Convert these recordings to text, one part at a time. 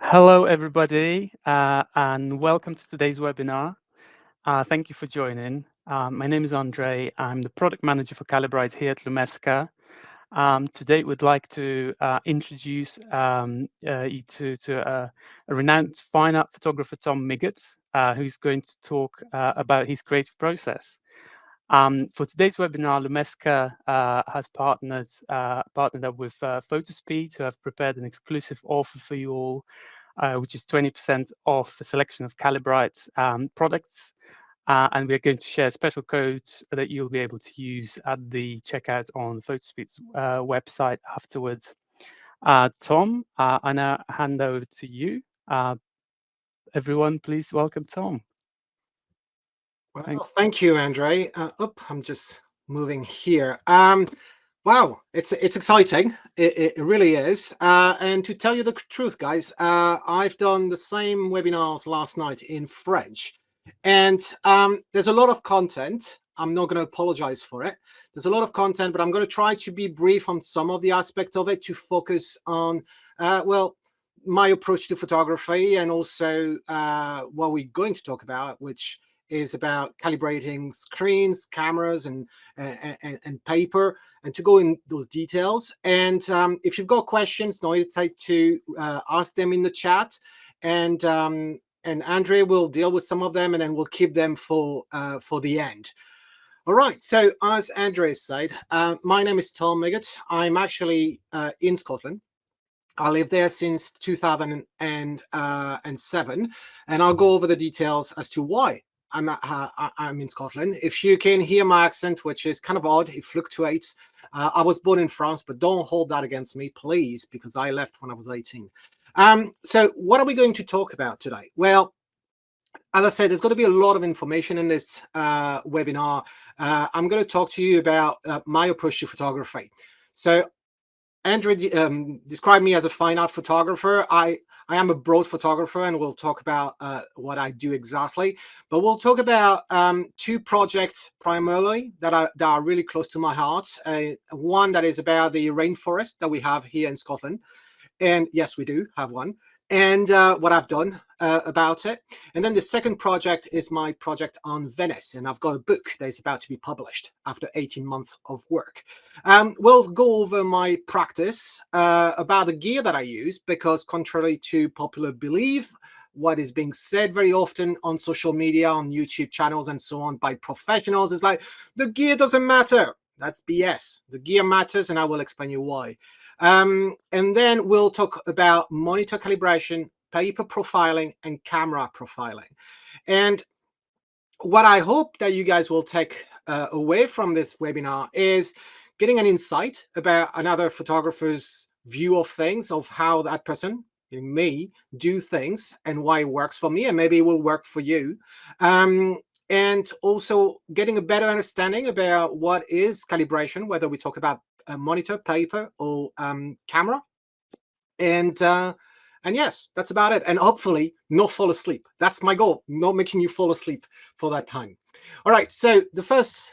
Hello, everybody, and welcome to today's webinar. Thank you for joining. My name is Andre. I'm the product manager for Calibrate here at Lumesca. Today, we'd like to introduce you to a renowned fine art photographer, Tom Miggott, who's going to talk about his creative process. For today's webinar, Lumesca has partnered up with Photospeed, who have prepared an exclusive offer for you all, which is 20% off the selection of Calibrite products. And we're going to share special codes that you'll be able to use at the checkout on Photospeed's website afterwards. Tom, I now hand over to you. Everyone, please welcome Tom. Well, thank you, Andre. I'm just moving here. Wow, it's exciting. It really is. And to tell you the truth, guys, I've done the same webinars last night in French, and there's a lot of content. I'm not going to apologize for it. There's a lot of content, but I'm going to try to be brief on some of the aspects of it to focus on, well, my approach to photography and also what we're going to talk about, which is about calibrating screens, cameras, and paper, and to go in those details. And if you've got questions, don't hesitate to ask them in the chat, and Andre will deal with some of them, and then we'll keep them for the end. All right. So as Andre said, my name is Tom Miggott. I'm actually in Scotland. I live there since 2007, and I'll go over the details as to why I'm in Scotland. If you can hear my accent, which is kind of odd, it fluctuates. I was born in France, but don't hold that against me, please, because I left when I was 18. So what are we going to talk about today? Well, as I said, there's going to be a lot of information in this webinar. I'm going to talk to you about my approach to photography. So Andre described me as a fine art photographer. I am a broad photographer, and we'll talk about what I do exactly. But we'll talk about two projects primarily that are really close to my heart. One that is about the rainforest that we have here in Scotland. And yes, we do have one. And what I've done about it. And then the second project is my project on Venice. And I've got a book that is about to be published after 18 months of work. We'll go over my practice about the gear that I use, because contrary to popular belief, what is being said very often on social media, on YouTube channels and so on by professionals is like, the gear doesn't matter. That's BS. The gear matters, and I will explain you why. And then we'll talk about monitor calibration, paper profiling, and camera profiling. And what I hope that you guys will take away from this webinar is getting an insight about another photographer's view of things, of how that person, me, do things and why it works for me, and maybe it will work for you. And also getting a better understanding about what is calibration, whether we talk about a monitor, paper, or camera. And yes, that's about it. And hopefully not fall asleep. That's my goal, not making you fall asleep for that time. All right, so the first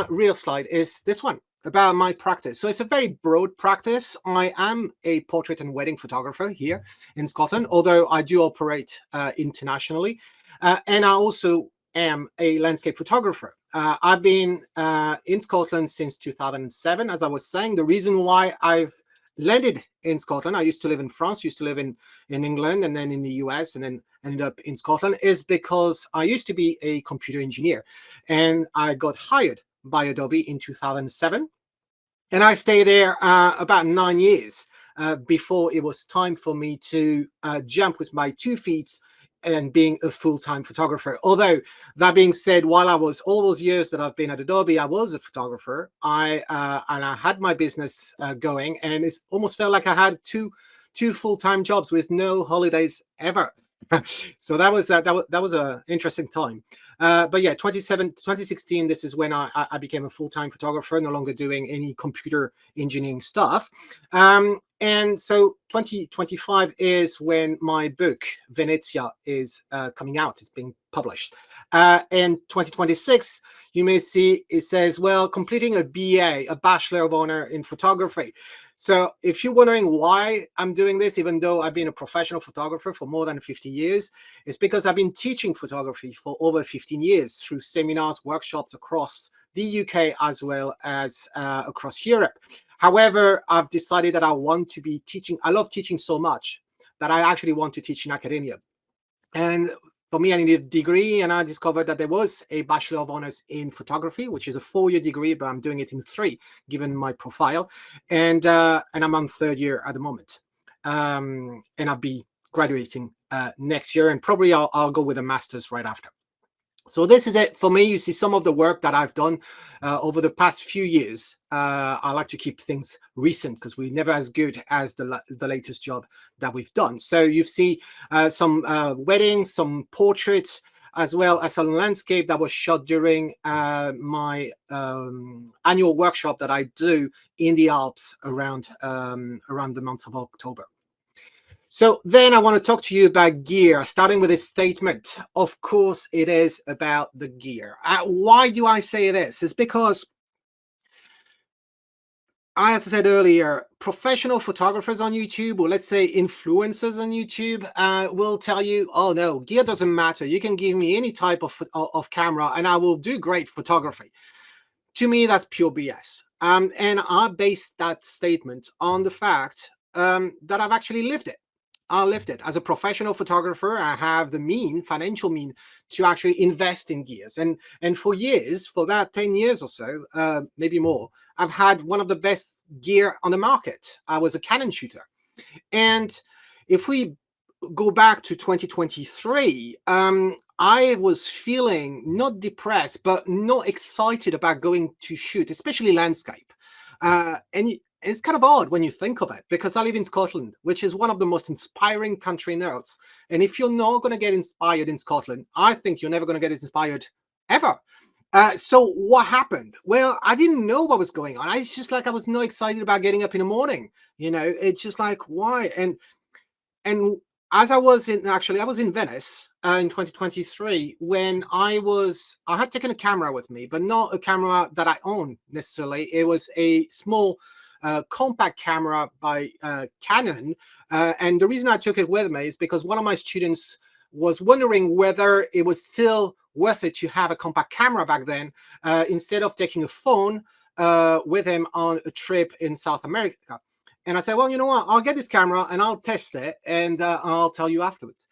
real slide is this one about my practice. So it's a very broad practice. I am a portrait and wedding photographer here in Scotland, although I do operate internationally. And I also am a landscape photographer. I've been in Scotland since 2007, as I was saying. The reason why I've landed in Scotland, I used to live in France, used to live in England, and then in the US, and then ended up in Scotland, is because I used to be a computer engineer, and I got hired by Adobe in 2007. And I stayed there about 9 years before it was time for me to jump with my 2 feet and being a full-time photographer. Although that being said, while I was all those years that I've been at Adobe, I was a photographer. And I had my business going, and it almost felt like I had two full-time jobs with no holidays ever. So that was an interesting time. But yeah, 2016, this is when I became a full-time photographer, no longer doing any computer engineering stuff. And so 2025 is when my book, Venezia, is coming out. It's being published. And 2026, you may see it says, well, completing a BA, a Bachelor of Honor in Photography. So if you're wondering why I'm doing this, even though I've been a professional photographer for more than 50 years, it's because I've been teaching photography for over 15 years through seminars, workshops across the UK as well as across Europe. However, I've decided that I want to be teaching. I love teaching so much that I actually want to teach in academia. And for me, I needed a degree, and I discovered that there was a Bachelor of Honors in Photography, which is a 4-year degree, but I'm doing it in 3, given my profile. And I'm on 3rd year at the moment. And I'll be graduating next year, and probably I'll go with a master's right after. So this is it for me. You see some of the work that I've done over the past few years. I like to keep things recent because we're never as good as the latest job that we've done. So you see some weddings, some portraits, as well as a landscape that was shot during my annual workshop that I do in the Alps around the month of October. So then I want to talk to you about gear, starting with a statement. Of course, it is about the gear. Why do I say this? It's because, as I said earlier, professional photographers on YouTube, or let's say influencers on YouTube, will tell you, oh no, gear doesn't matter. You can give me any type of camera and I will do great photography. To me, that's pure BS. And I base that statement on the fact that I've actually lived it. I lived it. As a professional photographer, I have the financial mean to actually invest in gears. And for years, for about 10 years or so, maybe more, I've had one of the best gear on the market. I was a Canon shooter. And if we go back to 2023, I was feeling not depressed, but not excited about going to shoot, especially landscape. And it's kind of odd when you think of it, because I live in Scotland, which is one of the most inspiring countries on earth. And if you're not going to get inspired in Scotland, I think you're never going to get inspired ever. So what happened? Well, I didn't know what was going on. It's just like I was not excited about getting up in the morning. You know, it's just like, why? And as I was in Venice in 2023 when I had taken a camera with me, but not a camera that I own necessarily. It was a small compact camera by Canon. And the reason I took it with me is because one of my students was wondering whether it was still worth it to have a compact camera back then instead of taking a phone with him on a trip in South America. And I said, well, you know what? I'll get this camera and I'll test it and I'll tell you afterwards.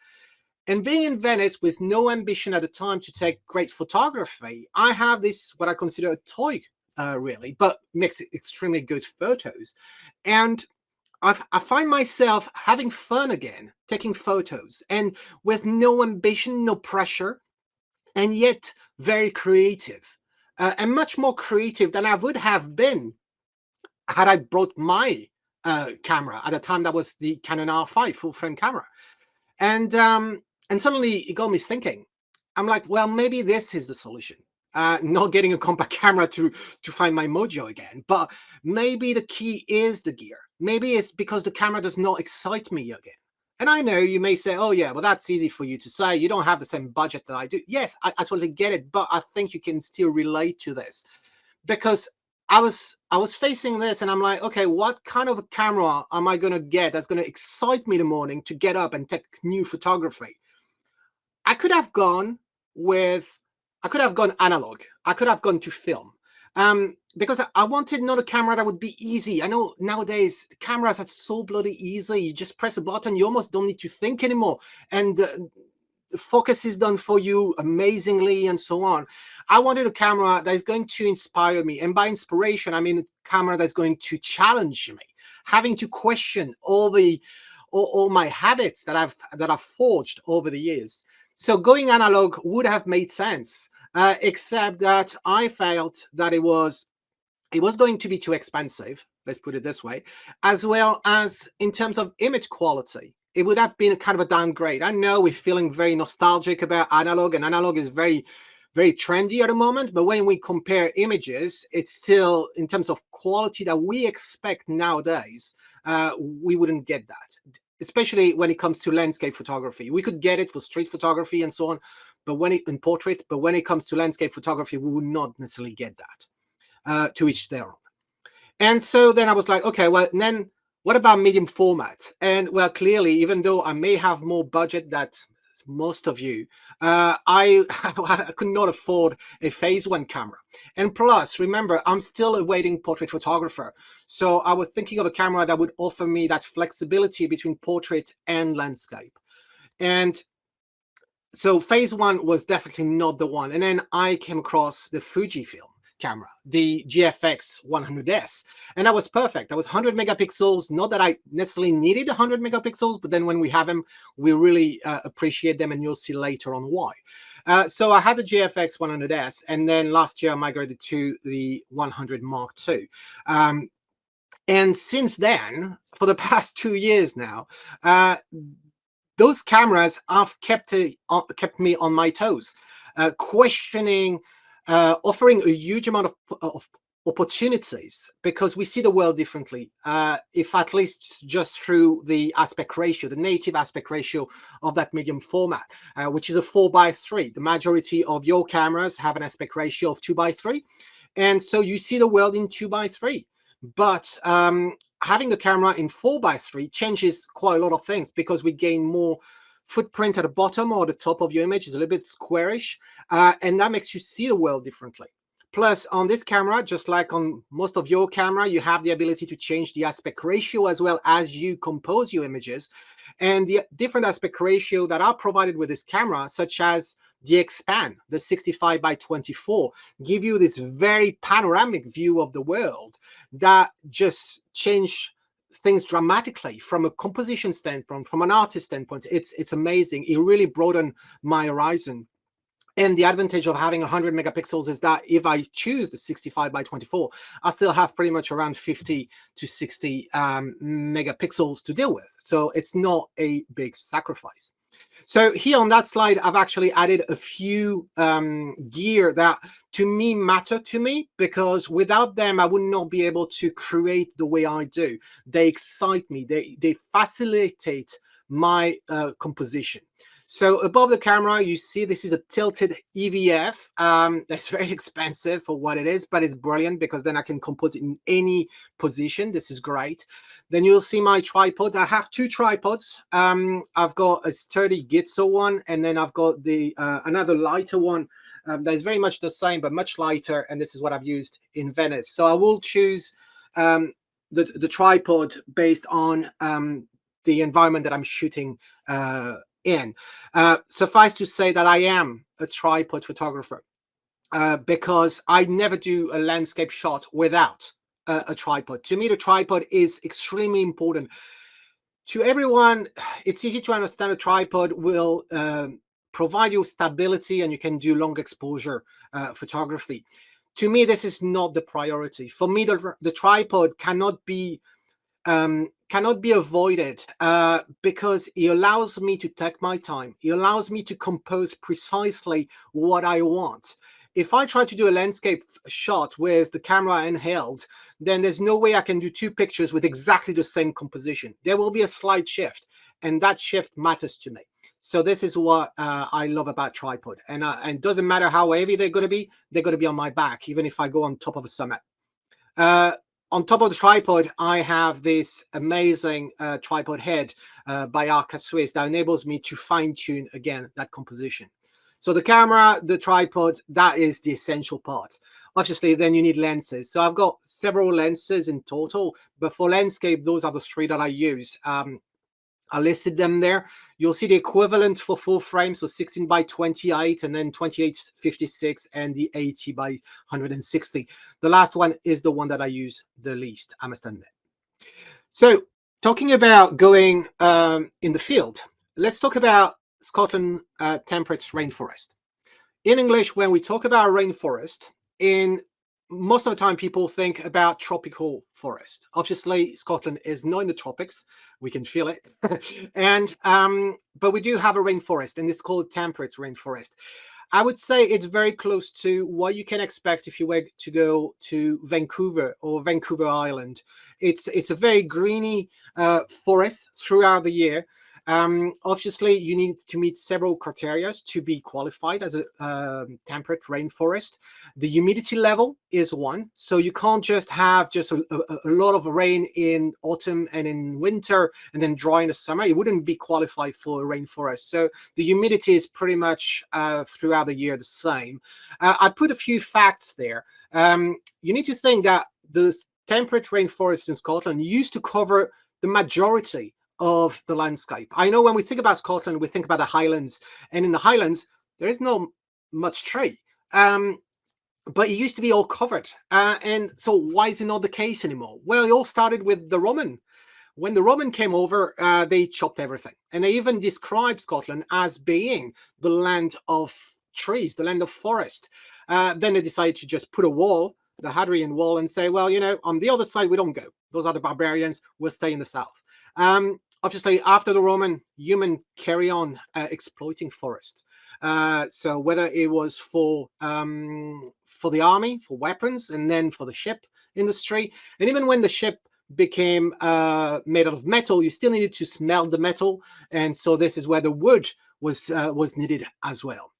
And being in Venice with no ambition at the time to take great photography, I have this, what I consider a toy, really, but makes extremely good photos. And I find myself having fun again, taking photos, and with no ambition, no pressure, and yet very creative, and much more creative than I would have been had I brought my camera. At the time, that was the Canon R5 full frame camera. And suddenly it got me thinking. I'm like, well, maybe this is the solution. Not getting a compact camera to find my mojo again, but maybe the key is the gear. Maybe it's because the camera does not excite me again. And I know you may say, oh yeah, well, that's easy for you to say. You don't have the same budget that I do. Yes, I totally get it, but I think you can still relate to this, because I was facing this and I'm like, okay, what kind of a camera am I going to get that's going to excite me in the morning to get up and take new photography? I could have gone analog. I could have gone to film. Because I wanted not a camera that would be easy. I know nowadays cameras are so bloody easy. You just press a button, you almost don't need to think anymore. And the focus is done for you amazingly and so on. I wanted a camera that is going to inspire me. And by inspiration, I mean a camera that's going to challenge me, having to question all my habits that I've forged over the years. So going analog would have made sense, except that I felt that it was going to be too expensive, let's put it this way, as well as in terms of image quality. It would have been a kind of a downgrade. I know we're feeling very nostalgic about analog, and analog is very, very trendy at the moment. But when we compare images, it's still, in terms of quality that we expect nowadays, we wouldn't get that, especially when it comes to landscape photography. We could get it for street photography and so on, but in portrait, but when it comes to landscape photography, we would not necessarily get that. To each their own. And so then I was like, okay, well, then what about medium format? And well, clearly, even though I may have more budget than most of you, I could not afford a phase one camera. And plus, remember, I'm still a waiting portrait photographer. So I was thinking of a camera that would offer me that flexibility between portrait and landscape. And so phase one was definitely not the one. And then I came across the Fujifilm camera, the GFX 100S, and that was perfect. That was 100 megapixels. Not that I necessarily needed 100 megapixels, but then when we have them, we really appreciate them, and you'll see later on why. So I had the GFX 100S, and then last year I migrated to the 100 Mark II. And since then, for the past 2 years now, those cameras have kept me on my toes, questioning, offering a huge amount of opportunities, because we see the world differently, if at least just through the aspect ratio, the native aspect ratio of that medium format, which is a 4:3. The majority of your cameras have an aspect ratio of 2:3. And so you see the world in 2:3. But having the camera in 4:3 changes quite a lot of things, because we gain more footprint at the bottom or the top of your image is a little bit squarish, and that makes you see the world differently. Plus, on this camera, just like on most of your camera, you have the ability to change the aspect ratio as well as you compose your images. And the different aspect ratio that are provided with this camera, such as the expand, the 65:24, give you this very panoramic view of the world that just change things dramatically from a composition standpoint, from an artist standpoint. It's amazing. It really broadened my horizon. And the advantage of having 100 megapixels is that if I choose the 65:24, I still have pretty much around 50 to 60 megapixels to deal with. So it's not a big sacrifice. So here on that slide, I've actually added a few gear that to me matter to me, because without them, I would not be able to create the way I do. They excite me. They facilitate my composition. So above the camera, you see this is a tilted EVF. That's very expensive for what it is, but it's brilliant because then I can compose it in any position. This is great. Then you'll see my tripods. I have two tripods. I've got a sturdy Gitzo one, and then I've got the another lighter one that is very much the same, but much lighter. And this is what I've used in Venice. So I will choose the tripod based on the environment that I'm shooting in. Suffice to say that I am a tripod photographer because I never do a landscape shot without a tripod. To me, the tripod is extremely important. To everyone, it's easy to understand a tripod will provide you stability and you can do long exposure photography. To me, this is not the priority. For me, the tripod cannot be avoided because it allows me to take my time. It allows me to compose precisely what I want. If I try to do a landscape shot with the camera handheld, then there's no way I can do two pictures with exactly the same composition. There will be a slight shift, and that shift matters to me. So this is what I love about tripod. And it doesn't matter how heavy they're going to be on my back, even if I go on top of a summit. On top of the tripod, I have this amazing tripod head by Arca Swiss that enables me to fine-tune, again, that composition. So the camera, the tripod, that is the essential part. Obviously, then you need lenses. So I've got several lenses in total, but for landscape, those are the three that I use. I listed them there. You'll see the equivalent for full frame, so 16:28, and then 28:56, and the 80:160. The last one is the one that I use the least, I must admit. So talking about going in the field, let's talk about Scotland temperate rainforest. In English, when we talk about rainforest, most of the time people think about tropical forest. Obviously, Scotland is not in the tropics. We can feel it. And but we do have a rainforest, and it's called temperate rainforest. I would say it's very close to what you can expect if you were to go to Vancouver or Vancouver Island. It's a very greeny forest throughout the year. Obviously, you need to meet several criteria to be qualified as a temperate rainforest. The humidity level is one, so you can't just have just a lot of rain in autumn and in winter and then dry in the summer. It wouldn't be qualified for a rainforest. So the humidity is pretty much throughout the year the same. I put a few facts there. You need to think that the temperate rainforests in Scotland used to cover the majority of the landscape. I know when we think about Scotland, we think about the Highlands, and in the Highlands, there is no much tree. But it used to be all covered. And so why is it not the case anymore? Well, it all started with the Roman. When the Roman came over, they chopped everything. And they even described Scotland as being the land of trees, the land of forest. Then they decided to just put a wall, the Hadrian wall, and say, well, on the other side, we don't go. Those are the barbarians. We'll stay in the south. Obviously, after the Roman, human carry on exploiting forests. So whether it was for the army, for weapons, and then for the ship industry, and even when the ship became made out of metal, you still needed to smelt the metal, and so this is where the wood was needed as well.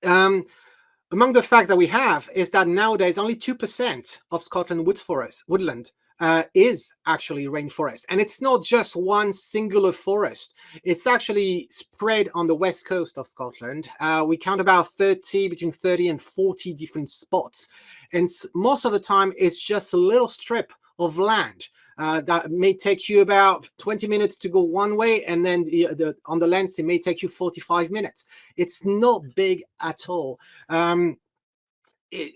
Among the facts that we have is that nowadays only 2% of Scotland woodland is actually rainforest. And it's not just one singular forest. It's actually spread on the west coast of Scotland. We count about between 30 and 40 different spots. And most of the time, it's just a little strip of land that may take you about 20 minutes to go one way, and then on the lens, it may take you 45 minutes. It's not big at all.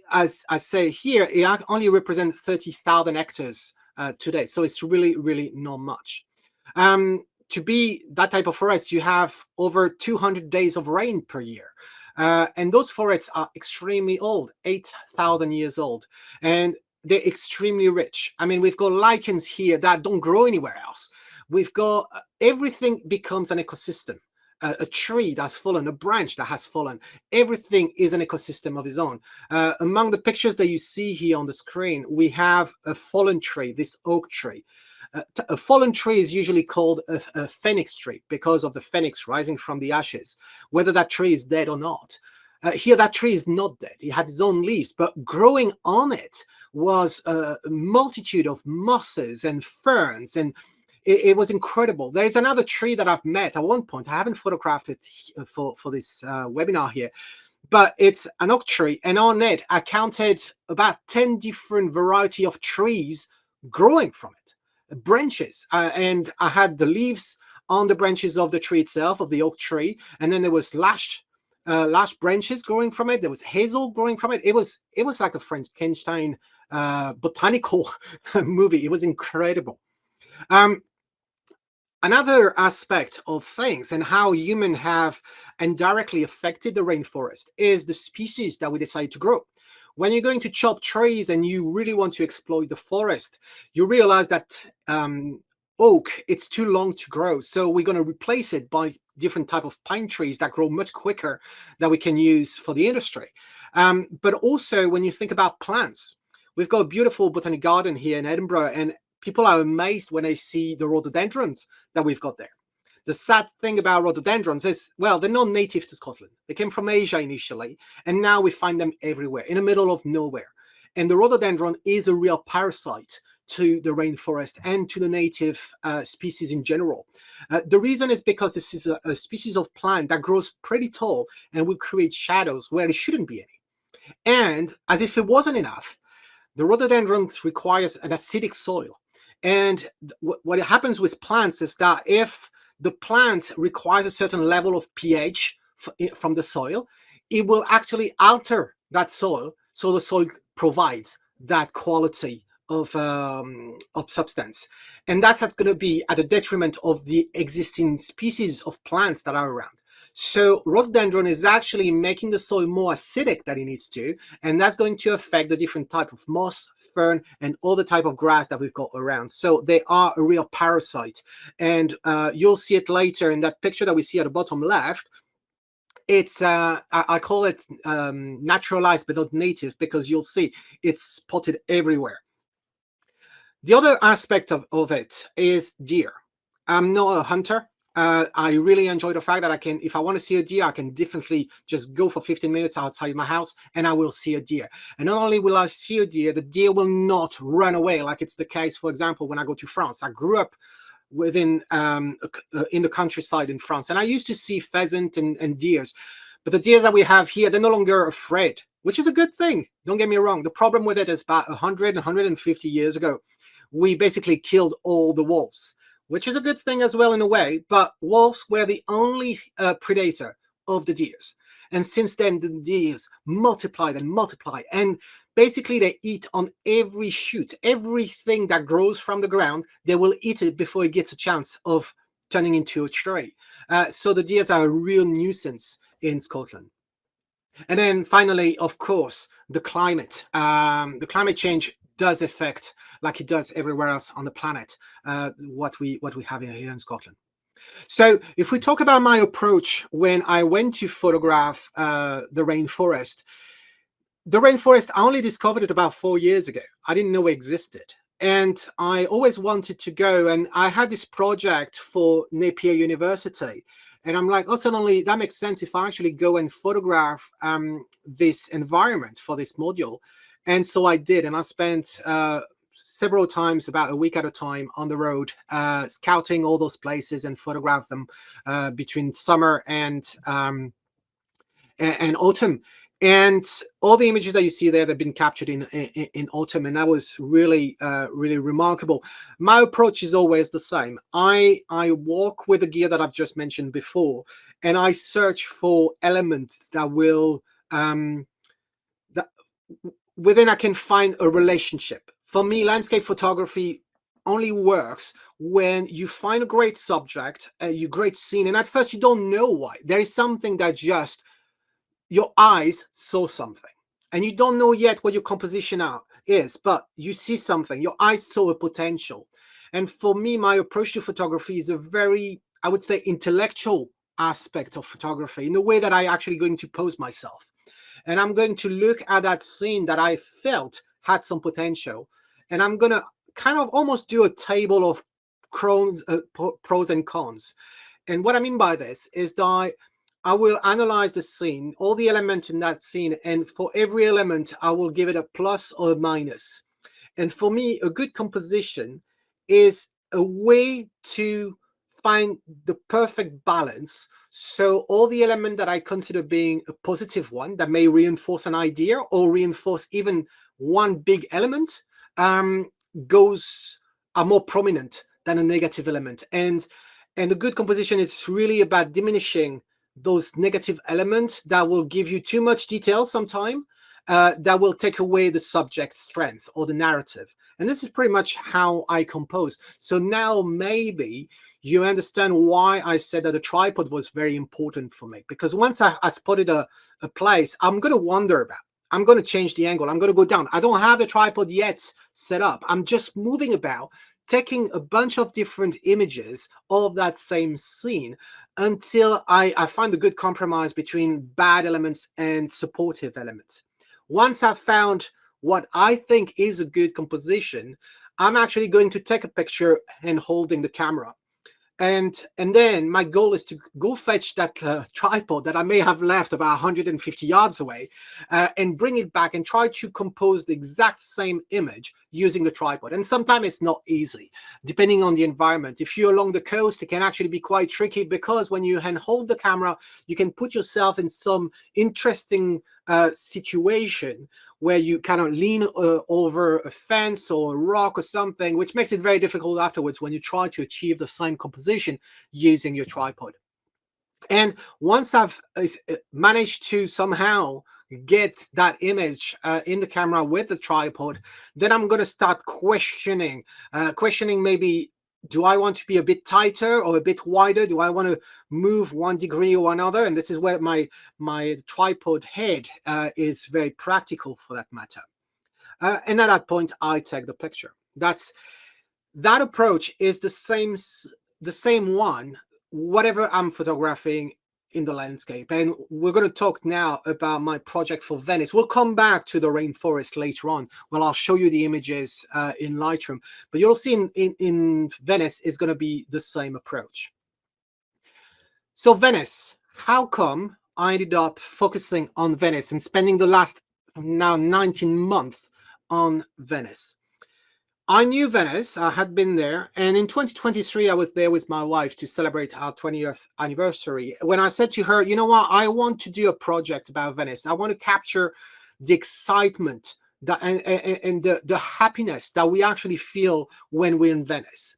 As I say here, it only represents 30,000 hectares today. So it's really, really not much. To be that type of forest, you have over 200 days of rain per year. And those forests are extremely old, 8,000 years old. And they're extremely rich. I mean, we've got lichens here that don't grow anywhere else. We've got everything becomes an ecosystem. A tree that's fallen, a branch that has fallen, everything is an ecosystem of its own. Among the pictures that you see here on the screen, we have a fallen tree, this oak tree. A fallen tree is usually called a phoenix tree because of the phoenix rising from the ashes, whether that tree is dead or not. Here, that tree is not dead. It had its own leaves, but growing on it was a multitude of mosses and ferns, and it was incredible. There's another tree that I've met at one point. I haven't photographed it for this webinar here, but it's an oak tree. And on it, I counted about 10 different variety of trees growing from it, branches. And I had the leaves on the branches of the tree itself, of the oak tree. And then there was lashed branches growing from it. There was hazel growing from it. It was like a Frankenstein botanical movie. It was incredible. Another aspect of things and how humans have indirectly affected the rainforest is the species that we decide to grow. When you're going to chop trees and you really want to exploit the forest, you realize that oak, it's too long to grow. So we're going to replace it by different type of pine trees that grow much quicker that we can use for the industry. But also when you think about plants, we've got a beautiful botanic garden here in Edinburgh, and people are amazed when they see the rhododendrons that we've got there. The sad thing about rhododendrons is, well, they're not native to Scotland. They came from Asia initially, and now we find them everywhere, in the middle of nowhere. And the rhododendron is a real parasite to the rainforest and to the native species in general. The reason is because this is a species of plant that grows pretty tall and will create shadows where there shouldn't be any. And as if it wasn't enough, the rhododendron requires an acidic soil. And what happens with plants is that if the plant requires a certain level of pH from the soil, it will actually alter that soil so the soil provides that quality of substance. And that's going to be at the detriment of the existing species of plants that are around. So rhododendron is actually making the soil more acidic than it needs to, and that's going to affect the different type of moss, fern, and all the type of grass that we've got around. So they are a real parasite, and you'll see it later in that picture that we see at the bottom left. It's I call it naturalized but not native, because you'll see it's spotted everywhere. The other aspect of it is deer. I'm not a hunter. I really enjoy the fact that I can, if I want to see a deer, I can definitely just go for 15 minutes outside my house and I will see a deer. And not only will I see a deer, the deer will not run away like it's the case, for example, when I go to France. I grew up within in the countryside in France, and I used to see pheasant and deers. But the deer that we have here, they're no longer afraid, which is a good thing. Don't get me wrong. The problem with it is about 100, 150 years ago, we basically killed all the wolves, which is a good thing as well in a way. But wolves were the only predator of the deers. And since then, the deers multiplied and multiplied. And basically, they eat on every shoot. Everything that grows from the ground, they will eat it before it gets a chance of turning into a tree. So the deers are a real nuisance in Scotland. And then finally, of course, the climate. The climate change does affect, like it does everywhere else on the planet, what we have here in Scotland. So if we talk about my approach when I went to photograph the rainforest, I only discovered it about 4 years ago. I didn't know it existed. And I always wanted to go, and I had this project for Napier University. And I'm like, oh, suddenly that makes sense if I actually go and photograph this environment for this module. And so I did. And I spent several times, about a week at a time, on the road, scouting all those places and photograph them between summer and autumn. And all the images that you see there, they've been captured in autumn, and that was really, really remarkable. My approach is always the same. I walk with the gear that I've just mentioned before, and I search for elements that will, that within I can find a relationship. For me, landscape photography only works when you find a great subject, a great scene, and at first you don't know why. There is something that just your eyes saw something, and you don't know yet what your composition is, but you see something. Your eyes saw a potential. And for me, my approach to photography is a very, I would say, intellectual aspect of photography, in the way that I actually going to pose myself. And I'm going to look at that scene that I felt had some potential, and I'm going to kind of almost do a table of pros and cons. And what I mean by this is that I will analyze the scene, all the elements in that scene, and for every element, I will give it a plus or a minus. And for me, a good composition is a way to find the perfect balance. So all the elements that I consider being a positive one, that may reinforce an idea or reinforce even one big element, are more prominent than a negative element. And a good composition is really about diminishing those negative elements that will give you too much detail sometime, that will take away the subject's strength or the narrative. And this is pretty much how I compose. So now maybe you understand why I said that a tripod was very important for me. Because once I spotted a place, I'm going to wonder about. I'm going to change the angle. I'm going to go down. I don't have the tripod yet set up. I'm just moving about, taking a bunch of different images of that same scene until I find a good compromise between bad elements and supportive elements. Once I've found what I think is a good composition, I'm actually going to take a picture and holding the camera. And then my goal is to go fetch that tripod that I may have left about 150 yards away, and bring it back and try to compose the exact same image using the tripod. And sometimes it's not easy, depending on the environment. If you're along the coast, it can actually be quite tricky, because when you hold the camera, you can put yourself in some interesting situation where you kind of lean over a fence or a rock or something, which makes it very difficult afterwards when you try to achieve the same composition using your tripod. And once I've managed to somehow get that image in the camera with the tripod, then I'm going to start questioning maybe, do I want to be a bit tighter or a bit wider? Do I want to move 1 degree or another? And this is where my tripod head is very practical for that matter. And at that point, I take the picture. That approach is the same one, whatever I'm photographing in the landscape. And we're going to talk now about my project for Venice. We'll come back to the rainforest later on. Well, I'll show you the images in Lightroom, but you'll see in Venice is going to be the same approach. So Venice, how come I ended up focusing on Venice and spending the last now 19 months on Venice? I knew Venice, I had been there, and in 2023, I was there with my wife to celebrate our 20th anniversary. When I said to her, you know what, I want to do a project about Venice. I want to capture the excitement that, and the happiness that we actually feel when we're in Venice.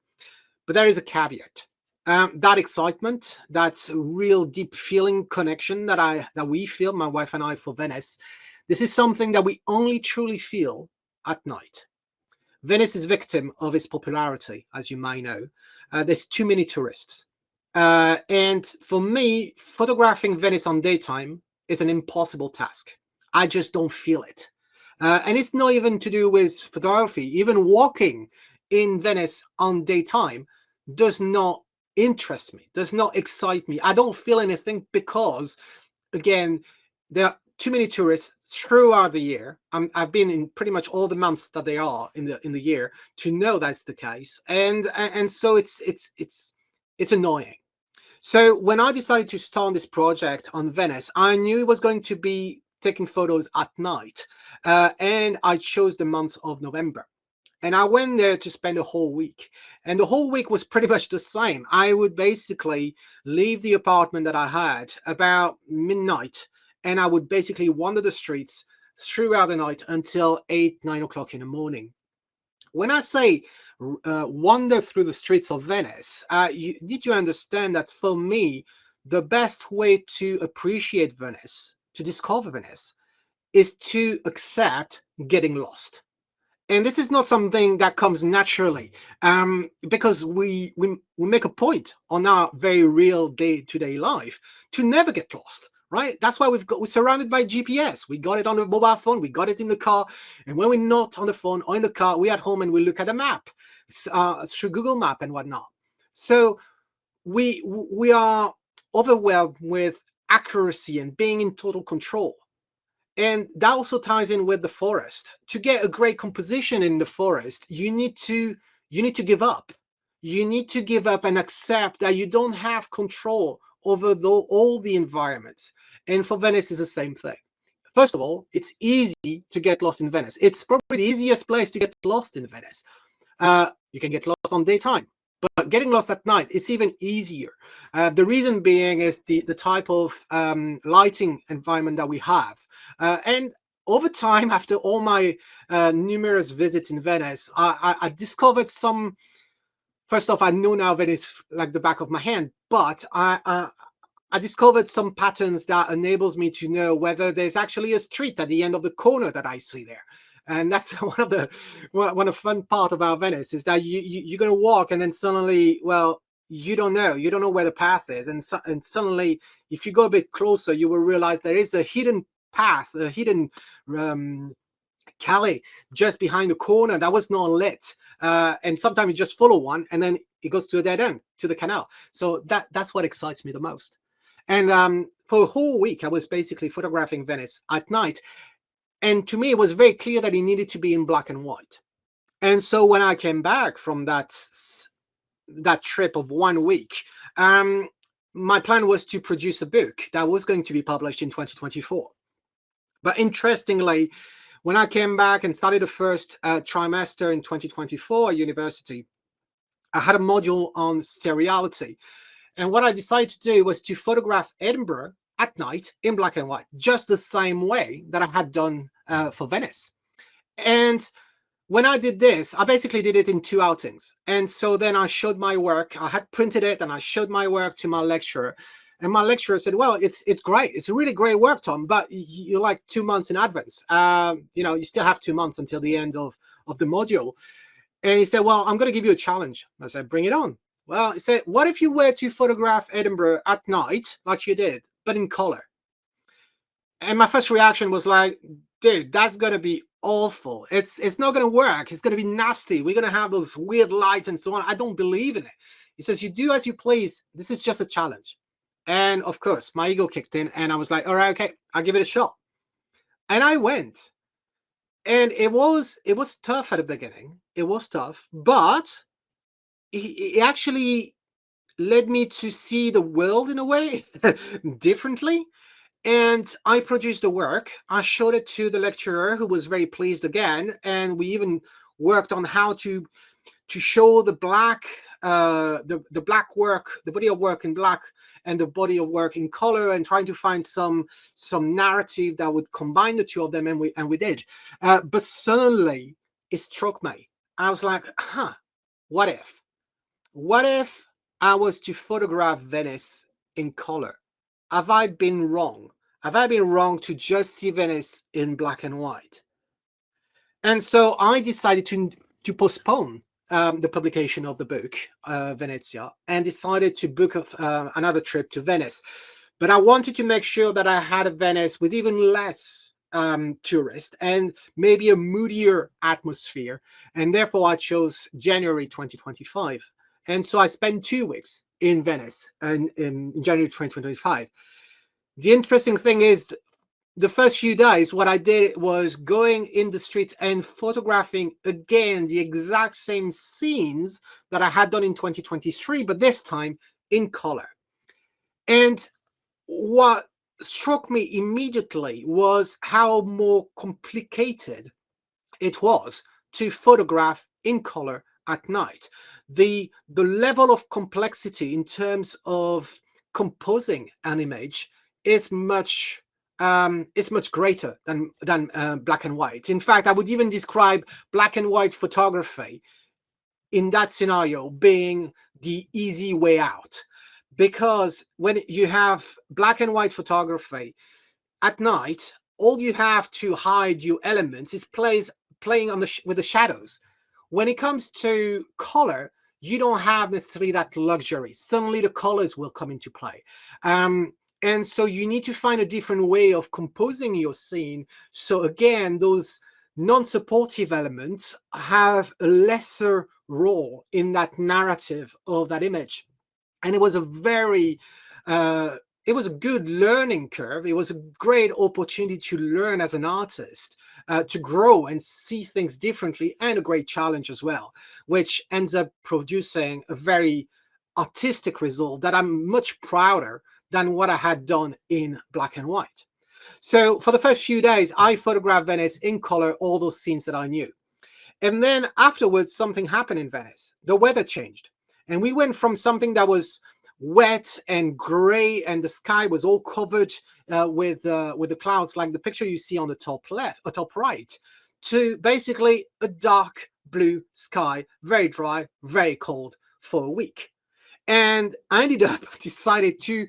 But there is a caveat. That excitement, that real deep feeling connection that we feel, my wife and I, for Venice, this is something that we only truly feel at night. Venice is victim of its popularity, as you may know. There's too many tourists. And for me, photographing Venice on daytime is an impossible task. I just don't feel it. And it's not even to do with photography. Even walking in Venice on daytime does not interest me, does not excite me. I don't feel anything because, again, there are too many tourists throughout the year. I've been in pretty much all the months that they are in the year to know that's the case, and so it's annoying. So when I decided to start this project on Venice, I knew it was going to be taking photos at night, and I chose the month of November. And I went there to spend a whole week. And the whole week was pretty much the same. I would basically leave the apartment that I had about midnight, and I would basically wander the streets throughout the night until 8, 9 o'clock in the morning. When I say wander through the streets of Venice, you need to understand that for me, the best way to appreciate Venice, to discover Venice, is to accept getting lost. And this is not something that comes naturally, because we make a point on our very real day-to-day life to never get lost, right? That's why we're surrounded by GPS. We got it on the mobile phone, we got it in the car, and when we're not on the phone or in the car, we're at home and we look at a map through Google Map and whatnot. So we are overwhelmed with accuracy and being in total control. And that also ties in with the forest. To get a great composition in the forest, you need to give up. You need to give up and accept that you don't have control over all the environments. And for Venice, is the same thing. First of all, it's easy to get lost in Venice. It's probably the easiest place to get lost in Venice. You can get lost on daytime, but getting lost at night, it's even easier. The reason being is the type of lighting environment that we have. And over time, after all my numerous visits in Venice, I discovered some. First off, I know now Venice like the back of my hand, but I discovered some patterns that enables me to know whether there's actually a street at the end of the corner that I see there. And that's one of the fun part about Venice is that you're going to walk and then suddenly, well, you don't know where the path is, and suddenly, if you go a bit closer, you will realize there is a hidden path, a hidden calle just behind the corner that was not lit, and sometimes you just follow one, and then it goes to a dead end, to the canal. So that's what excites me the most. And for a whole week, I was basically photographing Venice at night, and to me, it was very clear that it needed to be in black and white. And so when I came back from that trip of 1 week, my plan was to produce a book that was going to be published in 2024. But interestingly, when I came back and started the first trimester in 2024 at university, I had a module on seriality. And what I decided to do was to photograph Edinburgh at night in black and white, just the same way that I had done for Venice. And when I did this, I basically did it in 2 outings. And so then I showed my work. I had printed it and I showed my work to my lecturer. And my lecturer said, well, it's great. It's a really great work, Tom, but you're like 2 months in advance. You still have 2 months until the end of the module. And he said, well, I'm going to give you a challenge. I said, bring it on. Well, he said, what if you were to photograph Edinburgh at night, like you did, but in color? And my first reaction was like, dude, that's going to be awful. It's not going to work. It's going to be nasty. We're going to have those weird lights and so on. I don't believe in it. He says, you do as you please. This is just a challenge. And of course, my ego kicked in and I was like, all right, okay, I'll give it a shot. And I went. And it was tough at the beginning. It was tough, but it actually led me to see the world in a way differently. And I produced the work. I showed it to the lecturer, who was very pleased again. And we even worked on how to show the black, the black work, the body of work in black, and the body of work in color, and trying to find some narrative that would combine the two of them. And we did. But suddenly it struck me. I was like, huh, what if? What if I was to photograph Venice in color? Have I been wrong? Have I been wrong to just see Venice in black and white? And so I decided to postpone the publication of the book, Venezia, and decided to book another trip to Venice. But I wanted to make sure that I had a Venice with even less tourists and maybe a moodier atmosphere. And therefore, I chose January 2025. And so I spent 2 weeks in Venice in January 2025. The interesting thing is, the first few days, what I did was going in the streets and photographing again the exact same scenes that I had done in 2023, but this time in color. And what struck me immediately was how more complicated it was to photograph in color at night. The level of complexity in terms of composing an image is much greater than black and white. In fact, I would even describe black and white photography in that scenario being the easy way out, because when you have black and white photography at night, all you have to hide your elements is playing on with the shadows. When it comes to color, you don't have necessarily that luxury. Suddenly the colors will come into play. And so you need to find a different way of composing your scene. So again, those non-supportive elements have a lesser role in that narrative of that image. And it was a very, it was a good learning curve. It was a great opportunity to learn as an artist, to grow and see things differently, and a great challenge as well, which ends up producing a very artistic result that I'm much prouder than what I had done in black and white. So for the first few days, I photographed Venice in color, all those scenes that I knew. And then afterwards, something happened in Venice. The weather changed. And we went from something that was wet and gray, and the sky was all covered with the clouds, like the picture you see on the top left or top right, to basically a dark blue sky, very dry, very cold for a week. And I ended up decided to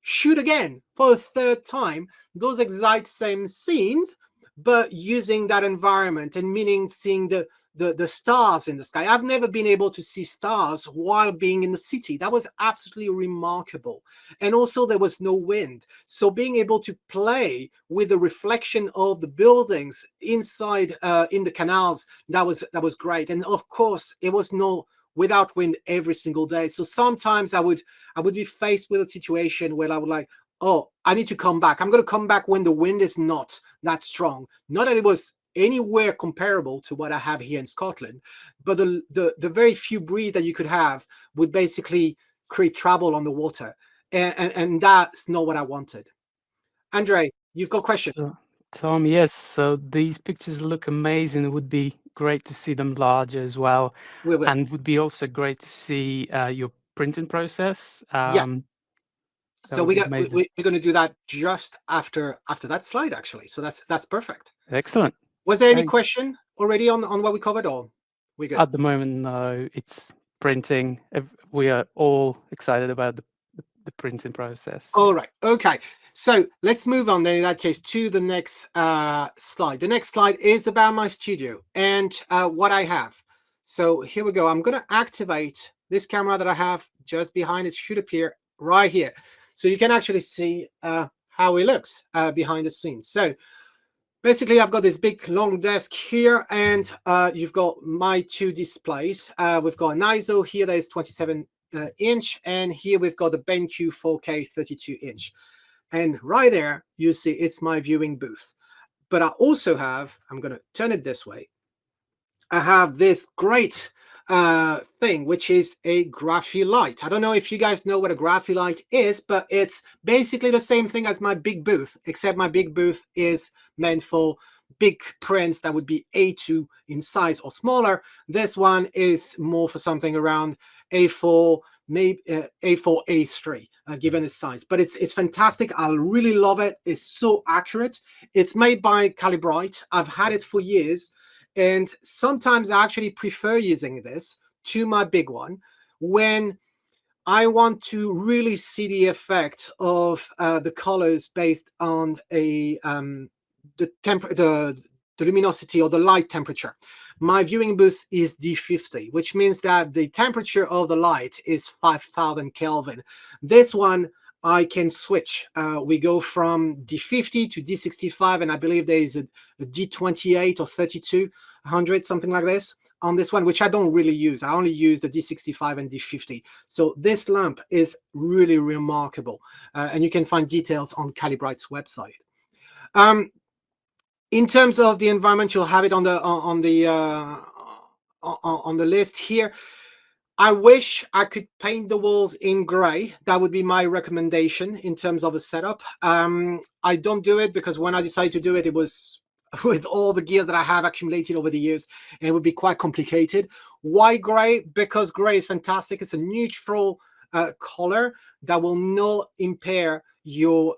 shoot again for a third time those exact same scenes, but using that environment, and meaning seeing the stars in the sky. I've never been able to see stars while being in the city. That was absolutely remarkable. And also there was no wind. So being able to play with the reflection of the buildings inside in the canals, that was great. And of course, it was no without wind every single day. So sometimes I would be faced with a situation where I would like, oh, I need to come back. I'm going to come back when the wind is not that strong. Not that it was anywhere comparable to what I have here in Scotland, but the very few breeze that you could have would basically create trouble on the water. And that's not what I wanted. Andre, you've got a question. So, Tom, yes, so these pictures look amazing. It would be great to see them larger as well. We will. And would be also great to see your printing process. Yeah. That So would be amazing. we're going to do that just after that slide, actually. So that's perfect. Excellent. Was there any Thanks. question already on what we covered, or we good? At the moment, no, it's printing. We are all excited about the printing process. All right. Okay. So let's move on then in that case to the next slide. The next slide is about my studio and what I have. So here we go. I'm going to activate this camera that I have just behind. It should appear right here. So you can actually see how it looks behind the scenes. So basically, I've got this big long desk here, and you've got my two displays. We've got an ISO here that is 27 inch, and here we've got the BenQ 4K 32 inch. And right there, you see it's my viewing booth. But I also have, I'm going to turn it this way, I have this great thing, which is a Graphite. I don't know if you guys know what a Graphite is, but it's basically the same thing as my big booth, except my big booth is meant for big prints that would be A2 in size or smaller. This one is more for something around A4, maybe A4, A3, given its size. But it's fantastic. I really love it. It's so accurate. It's made by Calibrite. I've had it for years. And sometimes I actually prefer using this to my big one when I want to really see the effect of the colors based on the luminosity or the light temperature. My viewing booth is D50, which means that the temperature of the light is 5,000 Kelvin. This one I can switch. We go from D50 to D65, and I believe there is a D28 or 3200, something like this, on this one, which I don't really use. I only use the D65 and D50. So this lamp is really remarkable, and you can find details on Calibrite's website. In terms of the environment, you'll have it on the list here. I wish I could paint the walls in gray. That would be my recommendation in terms of a setup. I don't do it because when I decided to do it, it was with all the gears that I have accumulated over the years, and it would be quite complicated. Why gray? Because gray is fantastic. It's a neutral color that will not impair your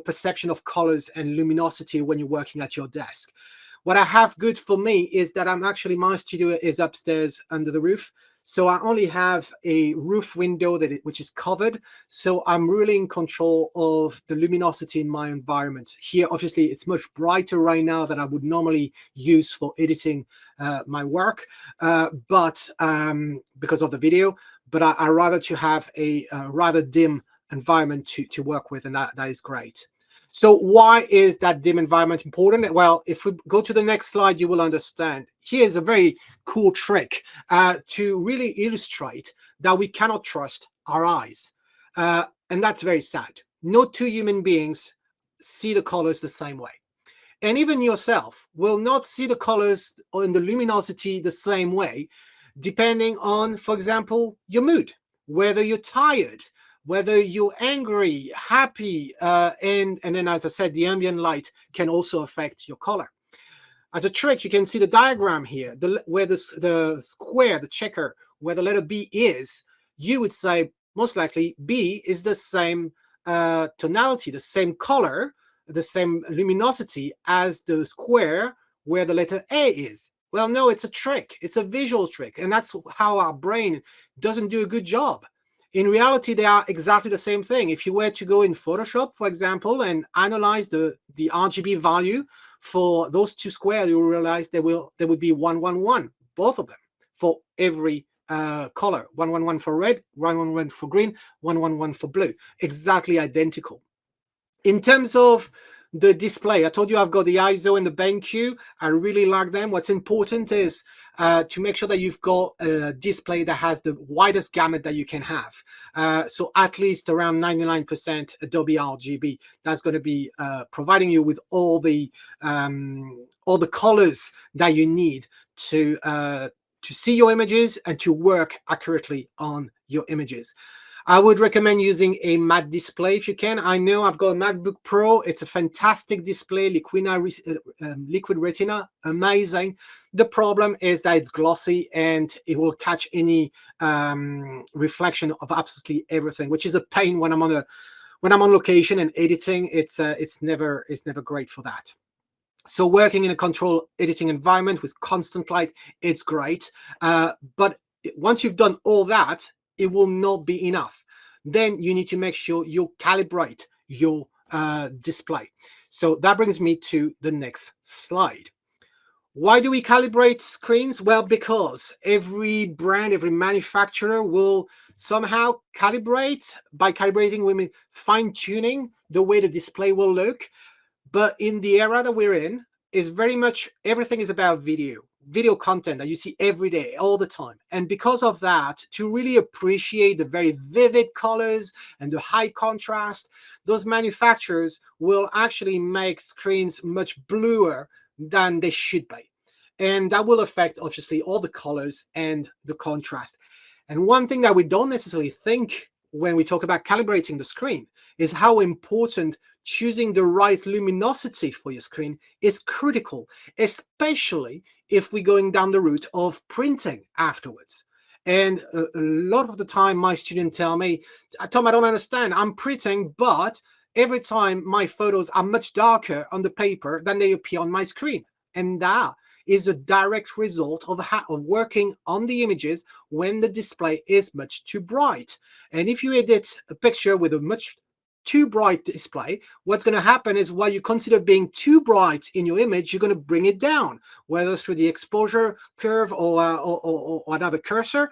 perception of colors and luminosity when you're working at your desk. What I have good for me is that my studio is upstairs under the roof. So I only have a roof window which is covered. So I'm really in control of the luminosity in my environment. Here, obviously, it's much brighter right now than I would normally use for editing my work, but because of the video. But I rather to have a rather dim environment to work with, and that is great. So why is that dim environment important? Well, if we go to the next slide, you will understand. Here's a very cool trick to really illustrate that we cannot trust our eyes. And that's very sad. No two human beings see the colors the same way. And even yourself will not see the colors and the luminosity the same way, depending on, for example, your mood, whether you're tired, whether you're angry, happy, and then, as I said, the ambient light can also affect your color. As a trick, you can see the diagram here, where the square, the checker, where the letter B is, you would say most likely B is the same tonality, the same color, the same luminosity as the square where the letter A is. Well, no, it's a trick. It's a visual trick. And that's how our brain doesn't do a good job. In reality, they are exactly the same thing. If you were to go in Photoshop, for example, and analyze the RGB value for those two squares, you will realize there would be 111, both of them, for every color. 111 for red, 111 for green, 111 for blue. Exactly identical. In terms of the display, I told you I've got the ISO and the BenQ. I really like them. What's important is to make sure that you've got a display that has the widest gamut that you can have. So at least around 99% Adobe RGB. That's going to be providing you with all the colors that you need to see your images and to work accurately on your images. I would recommend using a matte display if you can. I know I've got a MacBook Pro. It's a fantastic display, Liquid Retina, amazing. The problem is that it's glossy and it will catch any reflection of absolutely everything, which is a pain when I'm on location and editing. It's never great for that. So working in a controlled editing environment with constant light, it's great. But once you've done all that, it will not be enough. Then you need to make sure you calibrate your display. So that brings me to the next slide. Why do we calibrate screens? Well, because every brand, every manufacturer will somehow calibrate. By calibrating, we mean fine-tuning the way the display will look. But in the era that we're in, is very much everything is about video content that you see every day, all the time. And because of that, to really appreciate the very vivid colors and the high contrast, those manufacturers will actually make screens much bluer than they should be. and that will affect obviously all the colors and the contrast. And one thing that we don't necessarily think when we talk about calibrating the screen is how important choosing the right luminosity for your screen is critical, especially if we're going down the route of printing afterwards. And a lot of the time my students tell me, Tom, I don't understand, I'm printing, but every time my photos are much darker on the paper than they appear on my screen. And that is a direct result of working on the images when the display is much too bright. And if you edit a picture with a much too bright display, what's going to happen is what you consider being too bright in your image, you're going to bring it down, whether through the exposure curve or another cursor.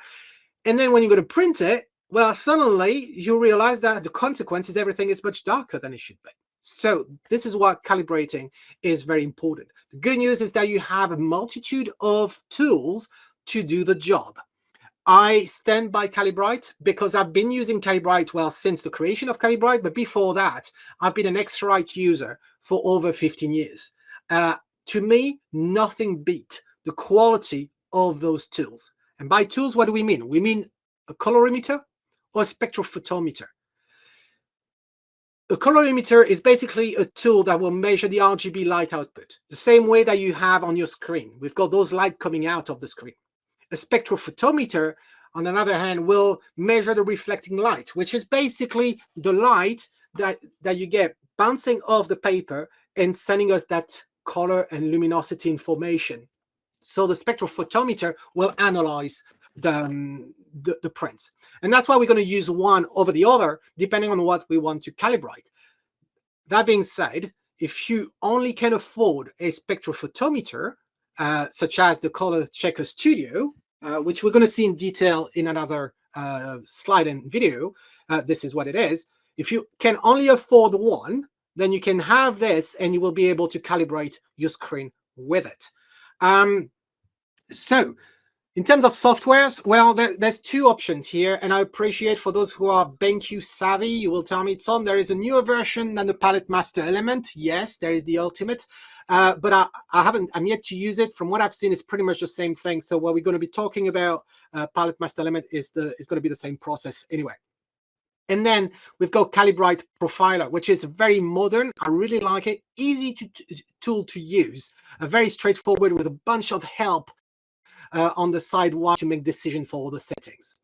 And then when you go to print it, well, suddenly you realize that the consequence is everything is much darker than it should be. So this is what calibrating is very important. The good news is that you have a multitude of tools to do the job. I stand by Calibrite because I've been using Calibrite, well, since the creation of Calibrite, but before that, I've been an X-Rite user for over 15 years. To me, nothing beat the quality of those tools. And by tools, what do we mean? We mean a colorimeter or a spectrophotometer. A colorimeter is basically a tool that will measure the RGB light output, the same way that you have on your screen. We've got those light coming out of the screen. A spectrophotometer, on the other hand, will measure the reflecting light, which is basically the light that you get bouncing off the paper and sending us that color and luminosity information. So the spectrophotometer will analyze the prints. And that's why we're going to use one over the other, depending on what we want to calibrate. That being said, if you only can afford a spectrophotometer, such as the Color Checker Studio, which we're going to see in detail in another slide and video, this is what it is. If you can only afford one, then you can have this and you will be able to calibrate your screen with it. So in terms of softwares, well, there's two options here, and I appreciate for those who are BenQ savvy, you will tell me, Tom, there is a newer version than the Palette Master Element. Yes, there is the Ultimate, but I'm yet to use it. From what I've seen, it's pretty much the same thing. So what we're going to be talking about, Palette Master Element, is going to be the same process anyway. And then we've got Calibrite Profiler, which is very modern. I really like it. Easy tool to use. Very straightforward with a bunch of help on the side to make decision for all the settings.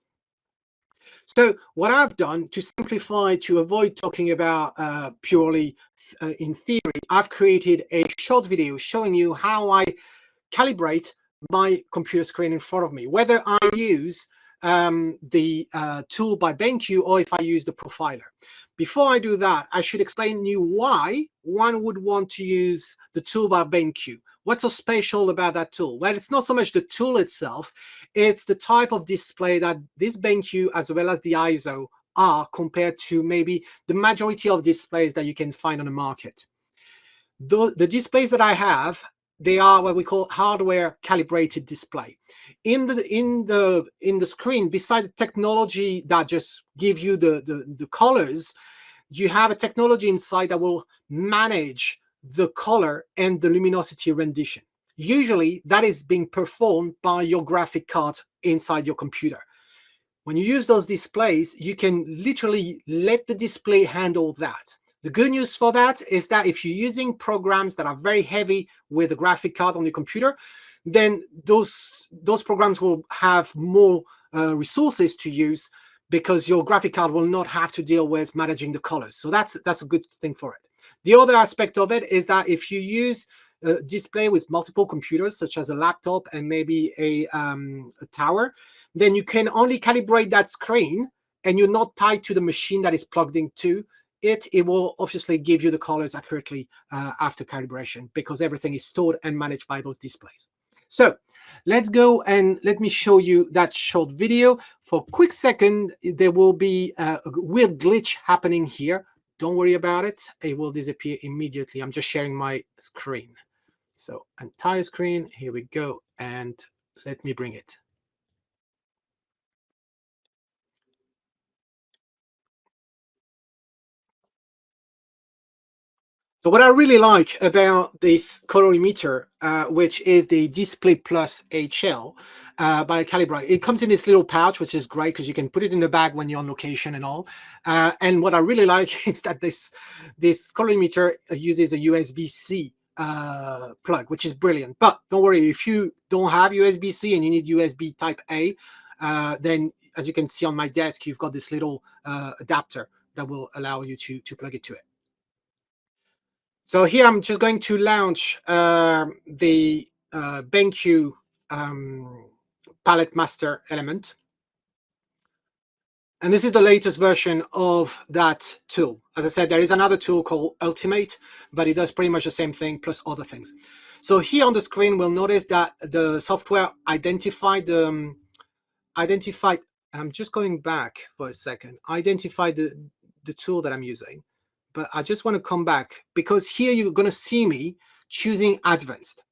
So what I've done to simplify, to avoid talking about purely in theory, I've created a short video showing you how I calibrate my computer screen in front of me, whether I use the tool by BenQ or if I use the profiler. Before I do that, I should explain to you why one would want to use the tool by BenQ. What's so special about that tool? Well, it's not so much the tool itself, it's the type of display that this BenQ as well as the ISO are compared to maybe the majority of displays that you can find on the market. The displays that I have, they are what we call hardware calibrated display. In the screen, beside the technology that just give you the colors, you have a technology inside that will manage the color and the luminosity rendition. Usually that is being performed by your graphic card inside your computer. When you use those displays, you can literally let the display handle that. The good news for that is that if you're using programs that are very heavy with a graphic card on your computer, then those programs will have more resources to use because your graphic card will not have to deal with managing the colors. So that's a good thing for it. The other aspect of it is that if you use a display with multiple computers, such as a laptop and maybe a tower, then you can only calibrate that screen and you're not tied to the machine that is plugged into it. It will obviously give you the colors accurately after calibration because everything is stored and managed by those displays. So let's go and let me show you that short video. For a quick second, there will be a weird glitch happening here. Don't worry about it. It will disappear immediately. I'm just sharing my screen. So entire screen, here we go. And let me bring it. So what I really like about this colorimeter, which is the Display Plus HL by Calibrite, it comes in this little pouch, which is great because you can put it in the bag when you're on location and all. And what I really like is that this colorimeter uses a USB-C plug, which is brilliant. But don't worry, if you don't have USB-C and you need USB Type A, then as you can see on my desk, you've got this little adapter that will allow you to plug it to it. So here I'm just going to launch the BenQ Palette Master element. And this is the latest version of that tool. As I said, there is another tool called Ultimate, but it does pretty much the same thing plus other things. So here on the screen, we'll notice that the software identified, and I'm just going back for a second, identified the tool that I'm using. But I just want to come back because here you're going to see me choosing advanced.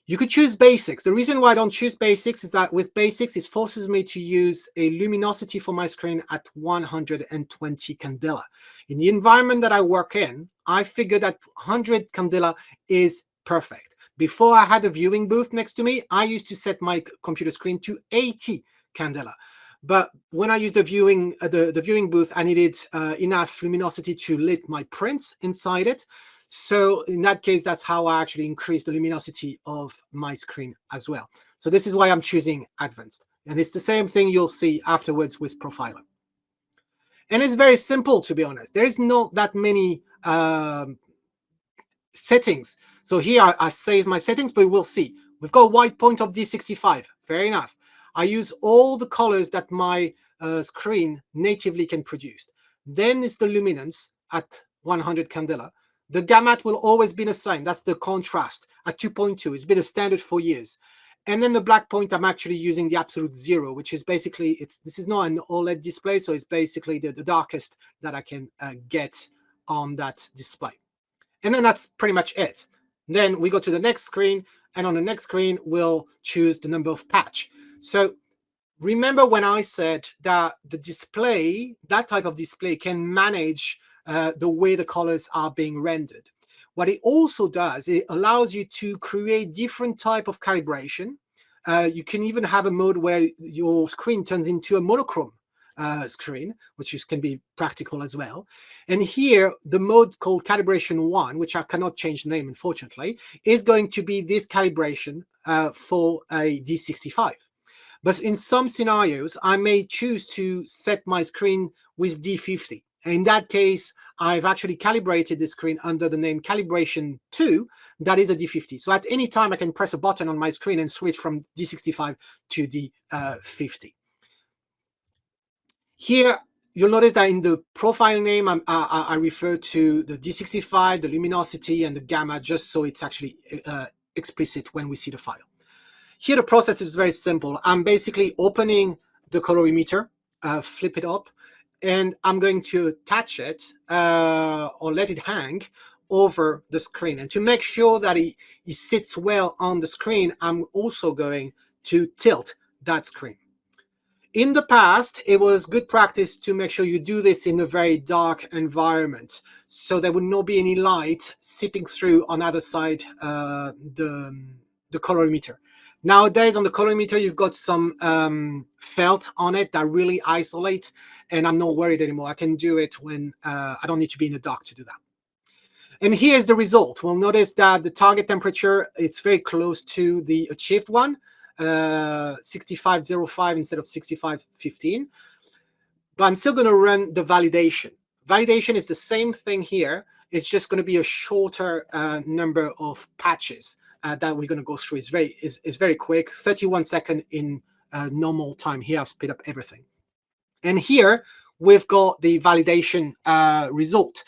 You could choose basics. The reason why I don't choose basics is that with basics, it forces me to use a luminosity for my screen at 120 candela. In the environment that I work in, I figure that 100 candela is perfect. Before I had a viewing booth next to me, I used to set my computer screen to 80 candela. But when I used the viewing booth, I needed enough luminosity to lit my prints inside it. So in that case, that's how I actually increase the luminosity of my screen as well. So this is why I'm choosing advanced. And it's the same thing you'll see afterwards with Profiler. And it's very simple, to be honest. There is not that many settings. So here I save my settings, but we'll see. We've got a white point of D65. Fair enough. I use all the colors that my screen natively can produce. Then it's the luminance at 100 candela. The gamut will always be the same. That's the contrast at 2.2. It's been a standard for years. And then the black point, I'm actually using the absolute zero, which is basically, this is not an OLED display, so it's basically the darkest that I can get on that display. And then that's pretty much it. Then we go to the next screen, and on the next screen, we'll choose the number of patch. So remember when I said that the display, that type of display can manage the way the colors are being rendered. What it also does, it allows you to create different type of calibration. You can even have a mode where your screen turns into a monochrome screen, which can be practical as well. And here, the mode called calibration 1, which I cannot change the name, unfortunately, is going to be this calibration for a D65. But in some scenarios, I may choose to set my screen with D50. And in that case, I've actually calibrated the screen under the name calibration 2, that is a D50. So at any time, I can press a button on my screen and switch from D65 to D50. Here, you'll notice that in the profile name, I refer to the D65, the luminosity, and the gamma, just so it's actually explicit when we see the file. Here, the process is very simple. I'm basically opening the colorimeter, flip it up, and I'm going to attach it or let it hang over the screen. And to make sure that it sits well on the screen, I'm also going to tilt that screen. In the past, it was good practice to make sure you do this in a very dark environment, so there would not be any light seeping through on either side the colorimeter. Nowadays, on the colorimeter, you've got some felt on it that really isolate, and I'm not worried anymore. I can do it when I don't need to be in the dark to do that. And here's the result. We'll notice that the target temperature is very close to the achieved one. 6505 instead of 6515. But I'm still going to run the validation. Validation is the same thing here. It's just going to be a shorter number of patches that we're going to go through. It's very quick, 31 seconds in normal time. Here I've sped up everything. And here we've got the validation result.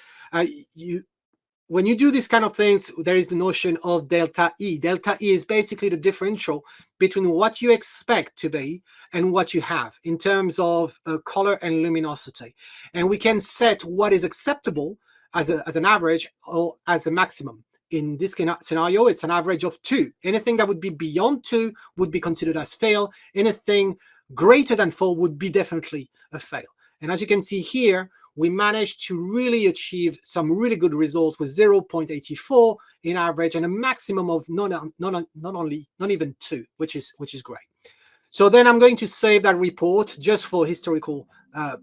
When you do these kind of things, there is the notion of delta E. Delta E is basically the differential between what you expect to be and what you have in terms of color and luminosity. And we can set what is acceptable as an average or as a maximum. In this scenario, it's an average of 2. Anything that would be beyond 2 would be considered as fail. Anything greater than 4 would be definitely a fail. And as you can see here, we managed to really achieve some really good results with 0.84 in average and a maximum of not even 2, which is great. So then I'm going to save that report just for historical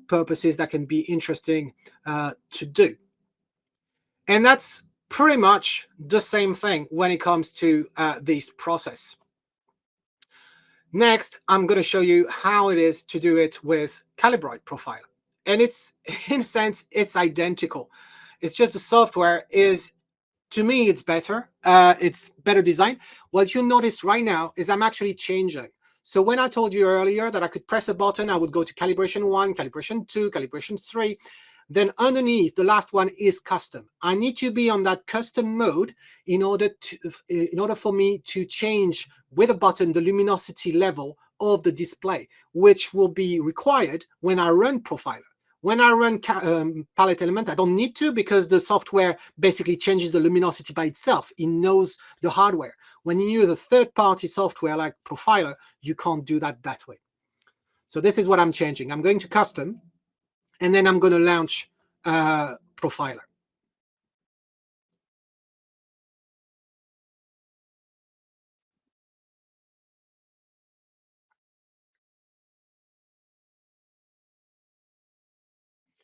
purposes that can be interesting to do. And that's pretty much the same thing when it comes to this process. Next, I'm going to show you how it is to do it with Calibrate Profiler. And it's, in a sense, it's identical. It's just the software is, to me, it's better. It's better design. What you notice right now is I'm actually changing. So when I told you earlier that I could press a button, I would go to calibration 1, calibration 2, calibration 3. Then underneath, the last one is custom. I need to be on that custom mode in order for me to change with a button the luminosity level of the display, which will be required when I run Profiler. When I run palette element, I don't need to because the software basically changes the luminosity by itself. It knows the hardware. When you use a third-party software like Profiler, you can't do that way. So this is what I'm changing. I'm going to custom, and then I'm going to launch Profiler.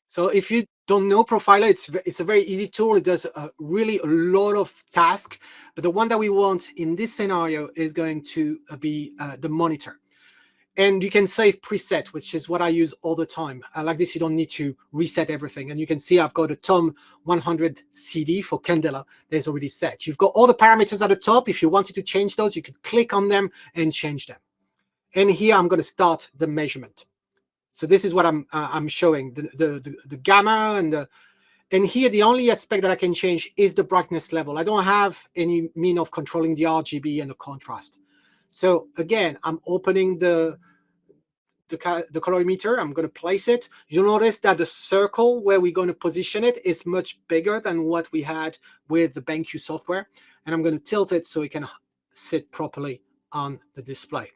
So if you don't know Profiler, it's a very easy tool. It does really a lot of tasks. But the one that we want in this scenario is going to be the monitor. And you can save preset, which is what I use all the time. Like this, you don't need to reset everything. And you can see I've got a Tom 100 CD for Candela. There's already set. You've got all the parameters at the top. If you wanted to change those, you could click on them and change them. And here I'm going to start the measurement. So this is what I'm showing, the gamma and here the only aspect that I can change is the brightness level. I don't have any mean of controlling the RGB and the contrast. So again, I'm opening the colorimeter. I'm going to place it. You'll notice that the circle where we're going to position it is much bigger than what we had with the BenQ software. And I'm going to tilt it so it can sit properly on the display.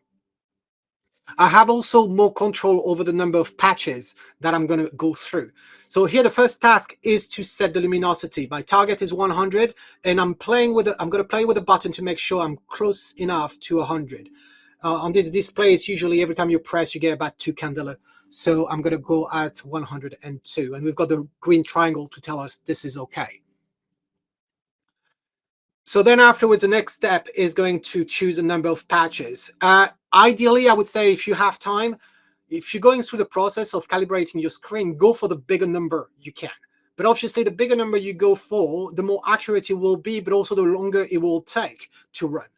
I have also more control over the number of patches that I'm going to go through. So here the first task is to set the luminosity. My target is 100, and I'm going to play with the button to make sure I'm close enough to 100. On this display, it's usually every time you press, you get about 2 candela. So I'm going to go at 102, and we've got the green triangle to tell us this is okay. So then afterwards, the next step is going to choose a number of patches. Ideally, I would say if you have time, if you're going through the process of calibrating your screen, go for the bigger number you can. But obviously, the bigger number you go for, the more accurate it will be, but also the longer it will take to run.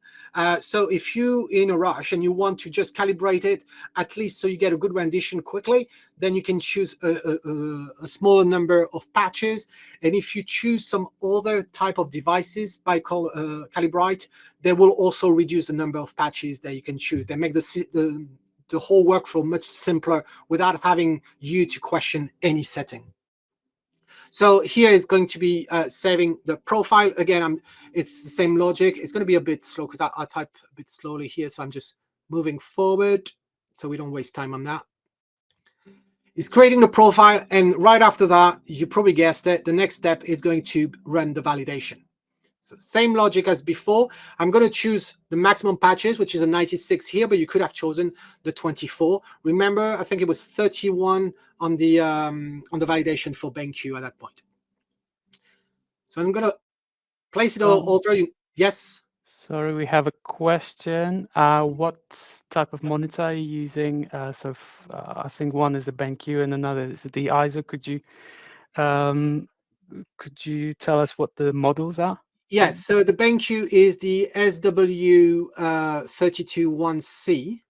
So if you're in a rush and you want to just calibrate it, at least so you get a good rendition quickly, then you can choose a smaller number of patches. And if you choose some other type of devices by Calibrate, they will also reduce the number of patches that you can choose. They make the whole workflow much simpler without having you to question any setting. So here is going to be saving the profile. Again, it's the same logic. It's going to be a bit slow because I type a bit slowly here. So I'm just moving forward so we don't waste time on that. It's creating the profile. And right after that, you probably guessed it, the next step is going to run the validation. So same logic as before. I'm going to choose the maximum patches, which is a 96 here, but you could have chosen the 24. Remember, I think it was 31 on the validation for BenQ at that point. So I'm going to place it all over. Yes? Sorry, we have a question. What type of monitor are you using? I think one is the BenQ and another is the ISO. Could you tell us what the models are? Yes, so the BenQ is the SW321C.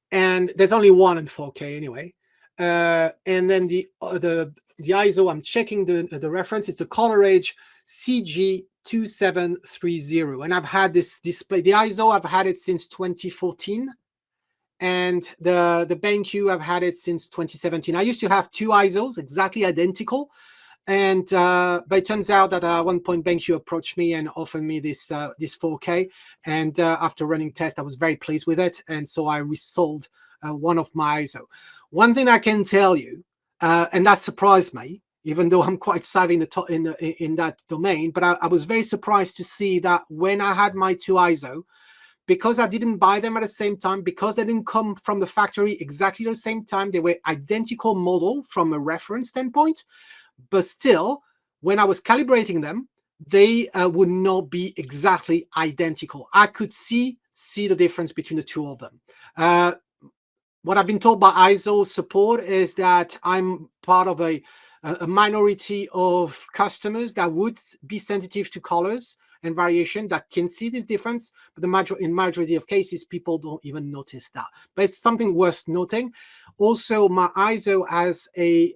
And there's only one in 4K anyway. And then the ISO, I'm checking the reference, is the ColorEdge CG2730. And I've had this display, the ISO, I've had it since 2014. And the BenQ, I've had it since 2017. I used to have 2 ISOs, exactly identical. And but it turns out that at one point BenQ approached me and offered me this 4K. And after running tests, I was very pleased with it. And so I resold one of my ISO. One thing I can tell you, And that surprised me, even though I'm quite savvy in that domain. But I was very surprised to see that when I had my two ISO, because I didn't buy them at the same time, because they didn't come from the factory exactly the same time, they were identical model from a reference standpoint, but still, when I was calibrating them, they would not be exactly identical. I could see the difference between the two of them. What I've been told by ISO support is that I'm part of a minority of customers that would be sensitive to colors and variation, that can see this difference, but in majority of cases, people don't even notice that. But it's something worth noting. Also, my ISO has a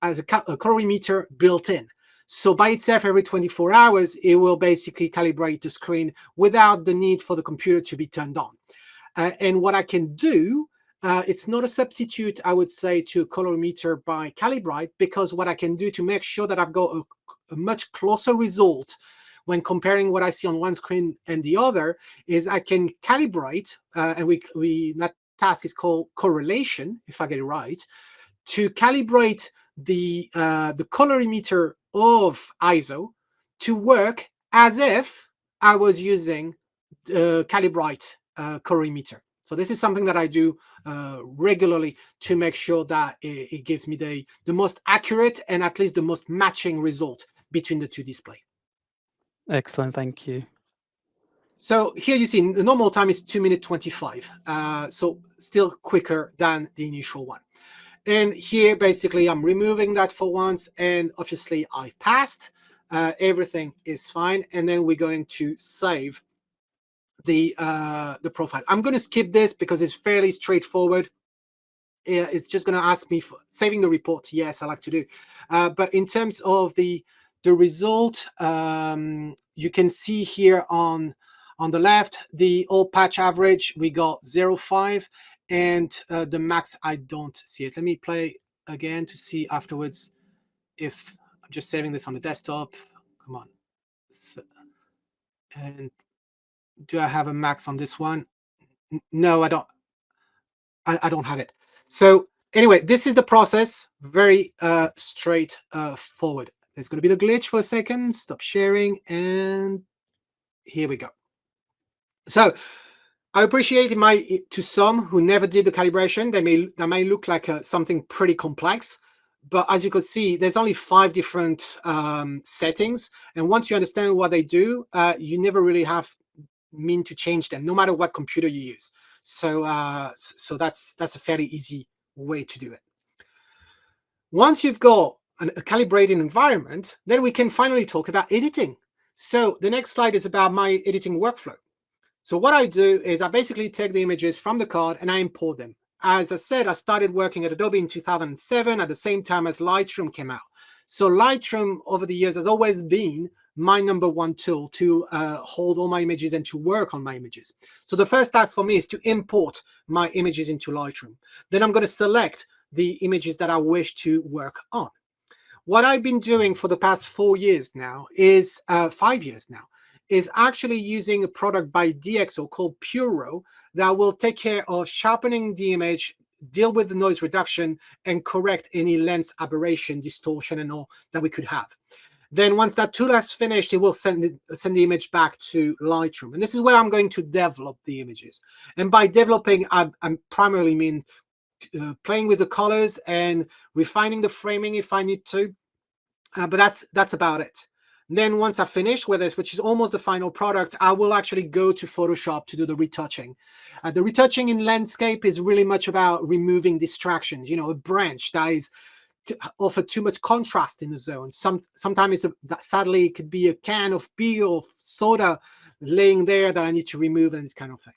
colorimeter built in. So by itself, every 24 hours, it will basically calibrate the screen without the need for the computer to be turned on. And what I can do, it's not a substitute, I would say, to a colorimeter by Calibrite, because what I can do to make sure that I've got a much closer result when comparing what I see on one screen and the other is I can calibrate, and that task is called correlation, if I get it right, to calibrate the colorimeter of ISO to work as if I was using Calibrite colorimeter. So this is something that I do regularly to make sure that it gives me the most accurate and at least the most matching result between the two displays. Excellent, thank you. So here you see the normal time is 2 minutes 25. So still quicker than the initial one. And here, basically, I'm removing that for once, and obviously I passed. Everything is fine, and then we're going to save the profile. I'm going to skip this because it's fairly straightforward. It's just going to ask me for saving the report. Yes, I like to do. But in terms of the result, you can see here on the left, the all patch average, we got 0.5, and the max, I don't see it. Let me play again to see afterwards if I'm just saving this on the desktop. Come on. So, and do I have a max on this one? No, I don't. I don't have it. So anyway, this is the process, very straight forward. There's going to be the glitch for a second. Stop sharing, and here we go. So I appreciate to some who never did the calibration, that may look like something pretty complex. But as you could see, there's only 5 different settings, and once you understand what they do, you never really have mean to change them, no matter what computer you use. So so that's a fairly easy way to do it. Once you've got a calibrated environment, then we can finally talk about editing. So the next slide is about my editing workflow. So what I do is I basically take the images from the card and I import them. As I said, I started working at Adobe in 2007 at the same time as Lightroom came out. So Lightroom over the years has always been my #1 tool to hold all my images and to work on my images. So the first task for me is to import my images into Lightroom. Then I'm going to select the images that I wish to work on. What I've been doing for the past 4 years now is 5 years now, is actually using a product by DxO called Puro that will take care of sharpening the image, deal with the noise reduction, and correct any lens aberration, distortion, and all that we could have. Then once that tool has finished, it will send the image back to Lightroom. And this is where I'm going to develop the images. And by developing, I primarily mean playing with the colors and refining the framing if I need to. But that's about it. And then once I finish with this, which is almost the final product, I will actually go to Photoshop to do the retouching. The retouching in landscape is really much about removing distractions. You know, a branch that is offer too much contrast in the zone. Sometimes sadly it could be a can of beer or soda laying there that I need to remove, and this kind of thing.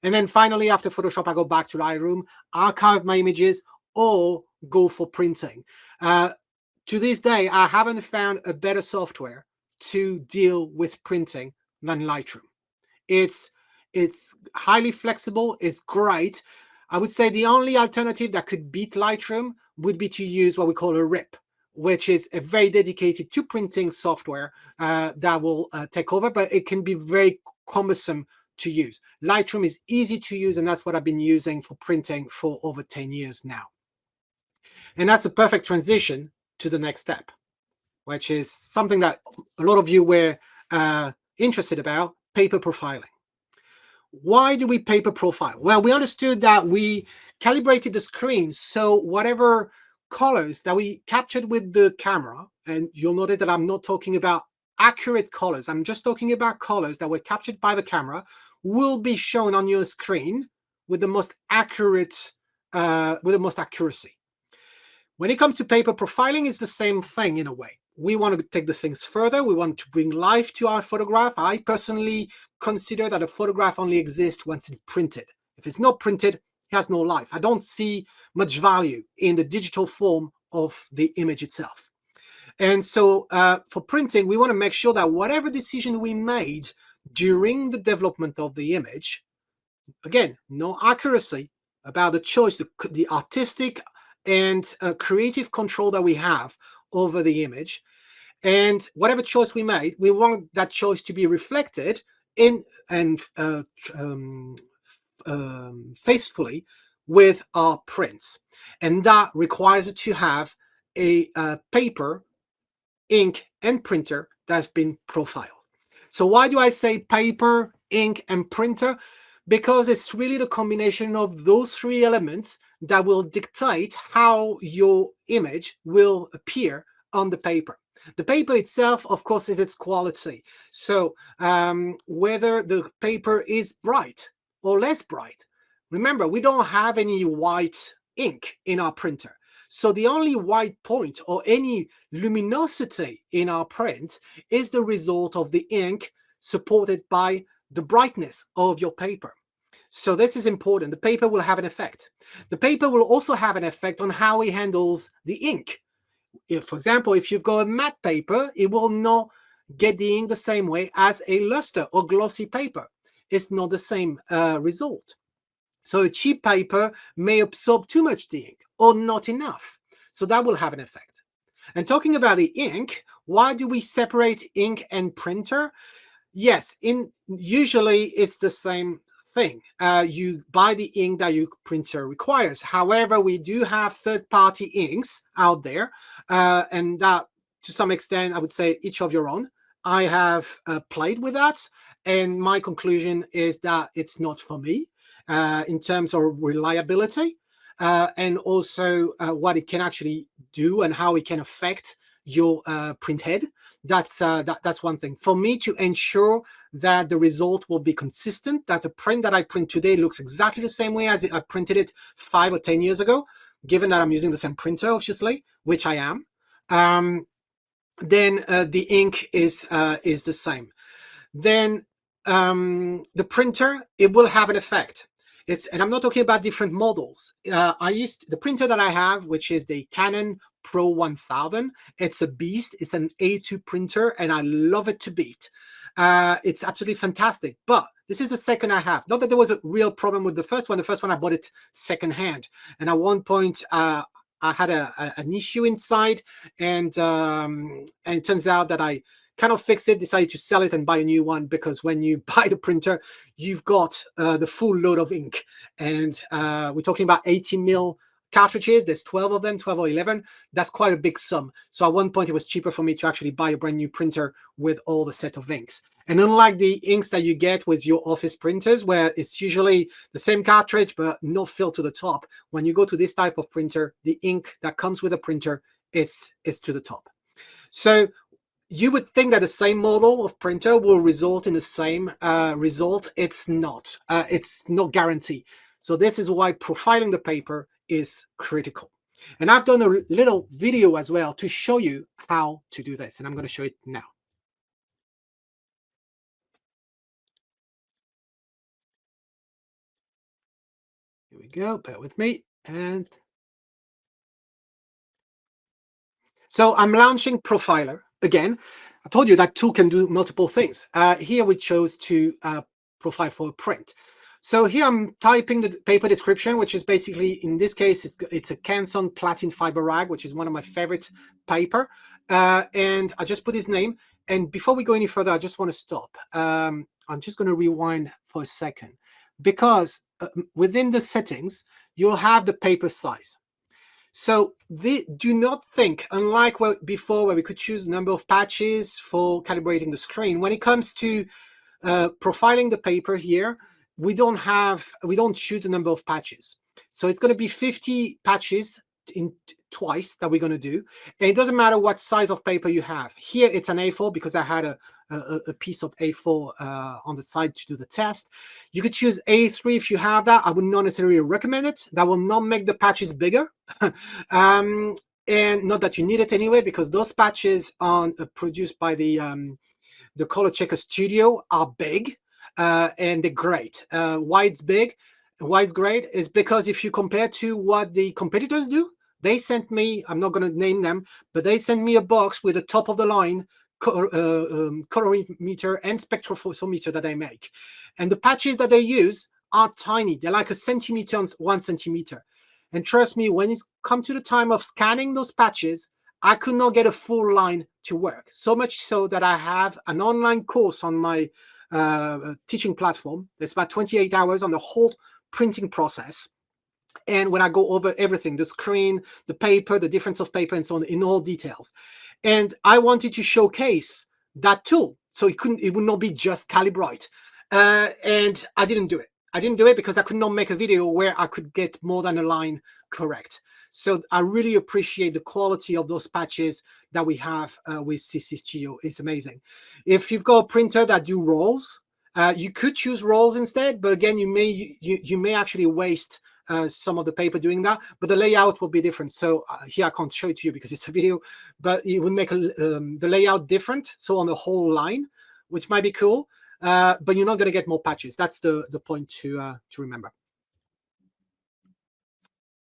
And then finally, after Photoshop, I go back to Lightroom, archive my images, or go for printing. To this day, I haven't found a better software to deal with printing than Lightroom. It's highly flexible. It's great. I would say the only alternative that could beat Lightroom would be to use what we call a RIP, which is a very dedicated to printing software that will take over, but it can be very cumbersome to use. Lightroom is easy to use, and that's what I've been using for printing for over 10 years now. And that's a perfect transition to the next step, which is something that a lot of you were interested about, paper profiling. Why do we paper profile? Well, we understood that we calibrated the screen, so whatever colors that we captured with the camera, and you'll notice that I'm not talking about accurate colors, I'm just talking about colors that were captured by the camera, will be shown on your screen with the most accurate, with the most accuracy. When it comes to paper profiling, it's the same thing in a way. We want to take the things further. We want to bring life to our photograph. I personally consider that a photograph only exists once it's printed. If it's not printed, it has no life. I don't see much value in the digital form of the image itself. And so for printing, we want to make sure that whatever decision we made during the development of the image, again, no accuracy, about the choice, the artistic and creative control that we have over the image. And whatever choice we made, we want that choice to be reflected in and faithfully with our prints. And that requires to have a paper, ink, and printer that's been profiled. So why do I say paper, ink, and printer? Because it's really the combination of those three elements that will dictate how your image will appear on the paper. The paper itself, of course, is its quality. So whether the paper is bright or less bright, remember, we don't have any white ink in our printer. So the only white point or any luminosity in our print is the result of the ink supported by the brightness of your paper. So this is important. The paper will have an effect. The paper will also have an effect on how it handles the ink. If, for example, if you've got a matte paper, it will not get the ink the same way as a luster or glossy paper. It's not the same result. So a cheap paper may absorb too much the ink or not enough. So that will have an effect. And talking about the ink, why do we separate ink and printer? Yes, usually it's the same thing. You buy the ink that your printer requires. However, we do have third-party inks out there, and that, to some extent, I would say each of your own. I have played with that, and my conclusion is that it's not for me in terms of reliability and also what it can actually do and how it can affect your print head. That's one thing. For me to ensure that the result will be consistent, that the print that I print today looks exactly the same way as I printed it 5 or 10 years ago, given that I'm using the same printer, obviously, which I am, then the ink is the same. Then the printer, it will have an effect. And I'm not talking about different models. The printer that I have, which is the Canon Pro 1000. It's a beast. It's an A2 printer, and I love it to beat. It's absolutely fantastic. But this is the second I have. Not that there was a real problem with the first one. The first one I bought it secondhand, and at one point I had an issue inside, and it turns out that I kind of fixed it, decided to sell it and buy a new one, because when you buy the printer, you've got the full load of ink. And we're talking about 80 mil cartridges. There's 12 of them, 12 or 11. That's quite a big sum. So at one point, it was cheaper for me to actually buy a brand new printer with all the set of inks. And unlike the inks that you get with your office printers, where it's usually the same cartridge, but no fill to the top, when you go to this type of printer, the ink that comes with a printer is to the top. So you would think that the same model of printer will result in the same result. It's not. It's no guarantee. So this is why profiling the paper is critical. And I've done a little video as well to show you how to do this. And I'm going to show it now. Here we go. Bear with me. And so I'm launching Profiler again. I told you that tool can do multiple things. Here we chose to profile for a print. So here I'm typing the paper description, which is basically, in this case, it's a Canson Platin Fiber Rag, which is one of my favorite paper. And I just put his name. And before we go any further, I just want to stop. I'm just going to rewind for a second, because within the settings, you'll have the paper size. So do not think, unlike before where we could choose a number of patches for calibrating the screen, when it comes to profiling the paper here, we don't choose a number of patches. So it's going to be 50 patches in twice that we're going to do. And it doesn't matter what size of paper you have. Here it's an A4 because I had a piece of A4 on the side to do the test. You could choose A3 if you have that. I would not necessarily recommend it. That will not make the patches bigger. And not that you need it anyway, because those patches are produced by the Color Checker Studio are big and they're great. Why it's big, why it's great is because if you compare to what the competitors do, they sent me, I'm not going to name them, but they sent me a box with a top of the line colorimeter and spectrophotometer that they make. And the patches that they use are tiny. They're like a centimeter on 1 centimeter. And trust me, when it's come to the time of scanning those patches, I could not get a full line to work. So much so that I have an online course on my teaching platform. It's about 28 hours on the whole printing process. And when I go over everything, the screen, the paper, the difference of paper, and so on, in all details. And I wanted to showcase that tool. So it would not be just Calibrite. And I didn't do it. I didn't do it because I could not make a video where I could get more than a line correct. So I really appreciate the quality of those patches that we have with CC Studio. It's amazing. If you've got a printer that do rolls, you could choose rolls instead, but again, you may actually waste some of the paper doing that, but the layout will be different. So here I can't show it to you because it's a video, but it would make the layout different. So on the whole line, which might be cool, but you're not going to get more patches. That's the point to remember.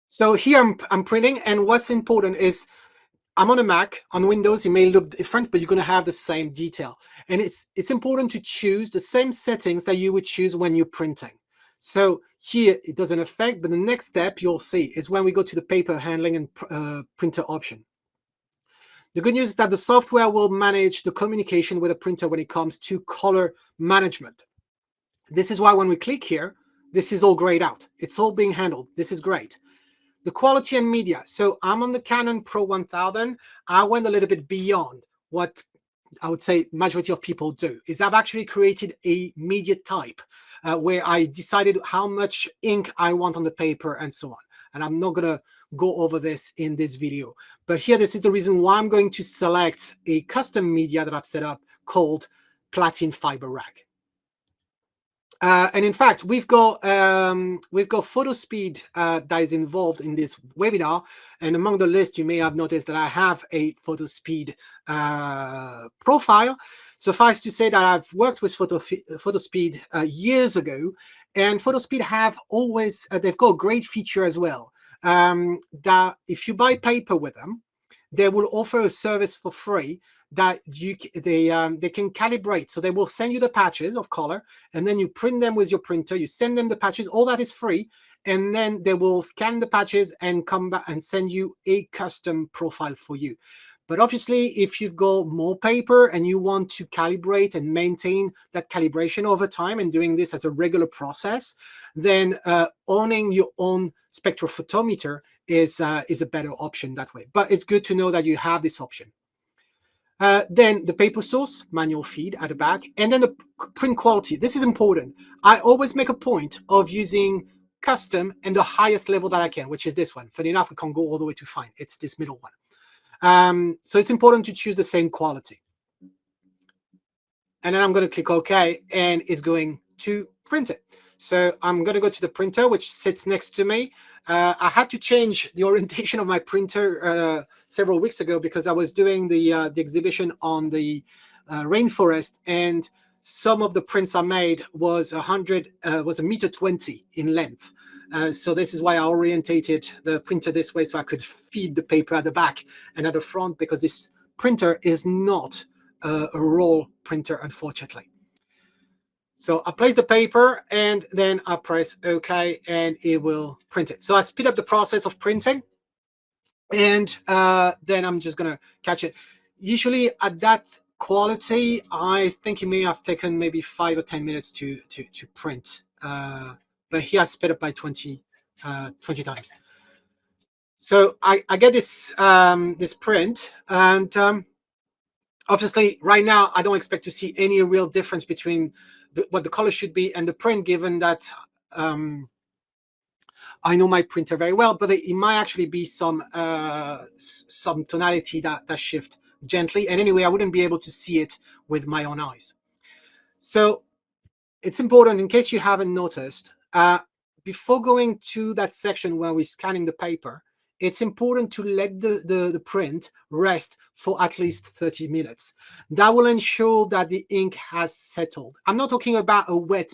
So here I'm printing, and what's important is I'm on a Mac. On Windows, it may look different, but you're going to have the same detail. And it's important to choose the same settings that you would choose when you're printing. So here it doesn't affect, but the next step you'll see is when we go to the paper handling and printer option. The good news is that the software will manage the communication with the printer when it comes to color management. This is why when we click here, this is all grayed out. It's all being handled. This is great. The quality and media. So I'm on the Canon Pro 1000. I went a little bit beyond what I would say majority of people do. Is I've actually created a media type where I decided how much ink I want on the paper and so on. And I'm not going to go over this in this video. But here, this is the reason why I'm going to select a custom media that I've set up called Platin Fiber Rag. And in fact, we've got photo speed that is involved in this webinar. And among the list, you may have noticed that I have a photo speed profile. Suffice to say that I've worked with photo speed years ago, and photo speed have always they've got a great feature as well. That if you buy paper with them, they will offer a service for free that they can calibrate. So they will send you the patches of color, and then you print them with your printer. You send them the patches. All that is free, and then they will scan the patches and come back and send you a custom profile for you. But obviously, if you've got more paper and you want to calibrate and maintain that calibration over time and doing this as a regular process, then owning your own spectrophotometer is a better option that way. But it's good to know that you have this option. Then the paper source, manual feed at the back, and then the print quality. This is important. I always make a point of using custom and the highest level that I can, which is this one. Funny enough, we can't go all the way to fine. It's this middle one. So it's important to choose the same quality. And then I'm going to click OK, and it's going to print it. So I'm going to go to the printer, which sits next to me. I had to change the orientation of my printer several weeks ago because I was doing the exhibition on the Rainforest, and some of the prints I made was a meter 20 in length. So this is why I orientated the printer this way, so I could feed the paper at the back and at the front, because this printer is not a roll printer, unfortunately. So I place the paper, and then I press OK, and it will print it. So I speed up the process of printing, and then I'm just going to catch it. Usually at that quality, I think it may have taken maybe 5 or 10 minutes to print. But here I sped up by 20 times. So I get this this print, and obviously right now I don't expect to see any real difference between what the color should be and the print, given that I know my printer very well, but it might actually be some tonality that shift gently. And anyway, I wouldn't be able to see it with my own eyes. So it's important, in case you haven't noticed, before going to that section where we're scanning the paper, it's important to let the print rest for at least 30 minutes. That will ensure that the ink has settled. I'm not talking about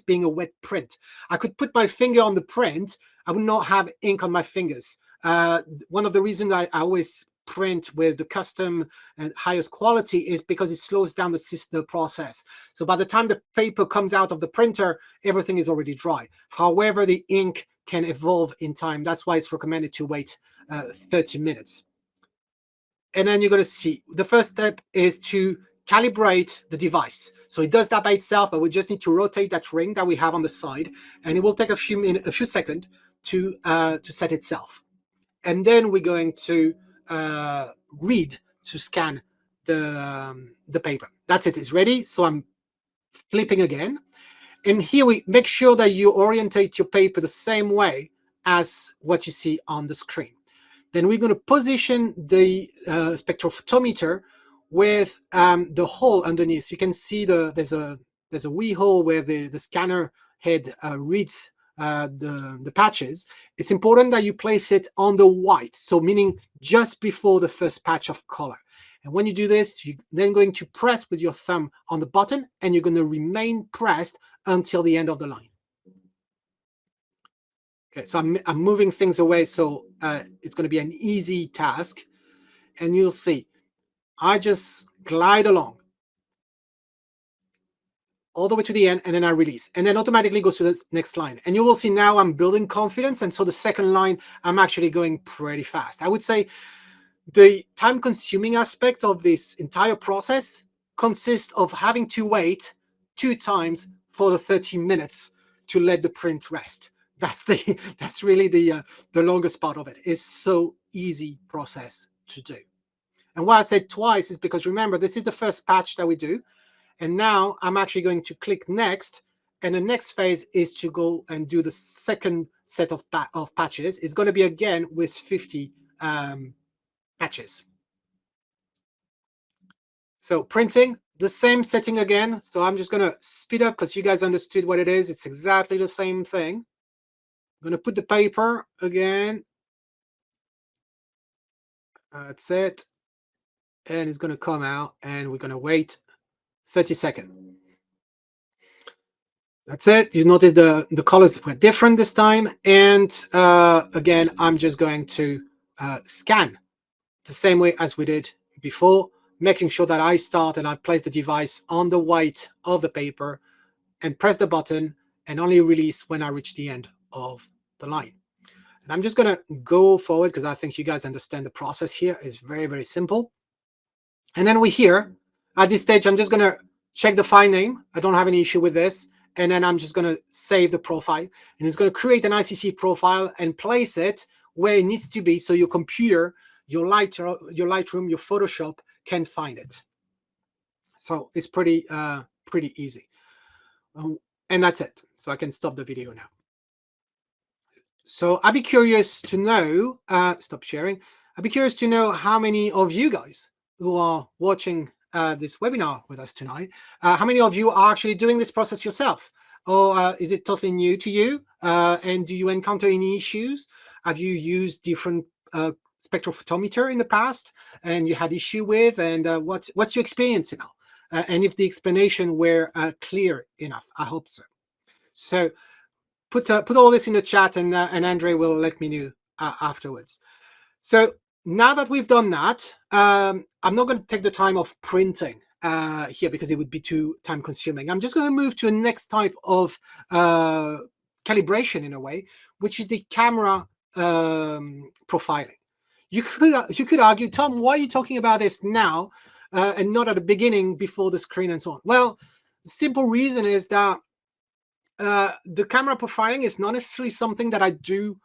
being a wet print. I could put my finger on the print, I would not have ink on my fingers. One of the reasons I always print with the custom and highest quality is because it slows down the process. So by the time the paper comes out of the printer, everything is already dry. However, the ink can evolve in time. That's why it's recommended to wait 30 minutes. And then you're going to see the first step is to calibrate the device. So it does that by itself, but we just need to rotate that ring that we have on the side, and it will take a few seconds to set itself. And then we're going to read to scan the paper. That's it. It's ready. So I'm flipping again. And here we make sure that you orientate your paper the same way as what you see on the screen. Then we're going to position the spectrophotometer with the hole underneath. You can see there's a wee hole where the scanner head reads the patches. It's important that you place it on the white, so meaning just before the first patch of color. And when you do this, you're then going to press with your thumb on the button, and you're going to remain pressed until the end of the line. Okay, so I'm moving things away, so it's going to be an easy task. And you'll see, I just glide along all the way to the end, and then I release, and then automatically goes to the next line. And you will see now I'm building confidence, and so the second line, I'm actually going pretty fast. I would say the time-consuming aspect of this entire process consists of having to wait 2 times for the 30 minutes to let the print rest. That's really the longest part of it. It's so easy process to do. And why I said twice is because, remember, this is the first patch that we do. And now I'm actually going to click next. And the next phase is to go and do the second set of patches. It's going to be again with 50 patches. So printing, the same setting again. So I'm just going to speed up because you guys understood what it is. It's exactly the same thing. I'm going to put the paper again. That's it. And it's going to come out, and we're going to wait 30 seconds. That's it. You notice the colors were different this time. And again, I'm just going to scan the same way as we did before, making sure that I start and I place the device on the white of the paper and press the button, and only release when I reach the end of the line. And I'm just going to go forward because I think you guys understand the process here is very, very simple. And then we're here. At this stage, I'm just going to check the file name. I don't have any issue with this. And then I'm just going to save the profile. And it's going to create an ICC profile and place it where it needs to be, so your computer, your Lightroom, your Photoshop can find it. So it's pretty easy. And that's it. So I can stop the video now. So I'd be curious to know, stop sharing. I'd be curious to know how many of you guys who are watching this webinar with us tonight, how many of you are actually doing this process yourself? Or is it totally new to you? And do you encounter any issues? Have you used different spectrophotometer in the past and you had issue with? And what's your experience now? And if the explanation were clear enough, I hope so. So put all this in the chat, and Andre will let me know afterwards. So now that we've done that, I'm not going to take the time of printing here because it would be too time consuming. I'm just going to move to a next type of calibration in a way, which is the camera profiling. You could argue, Tom, why are you talking about this now and not at the beginning before the screen and so on? Well, the simple reason is that the camera profiling is not necessarily something that I do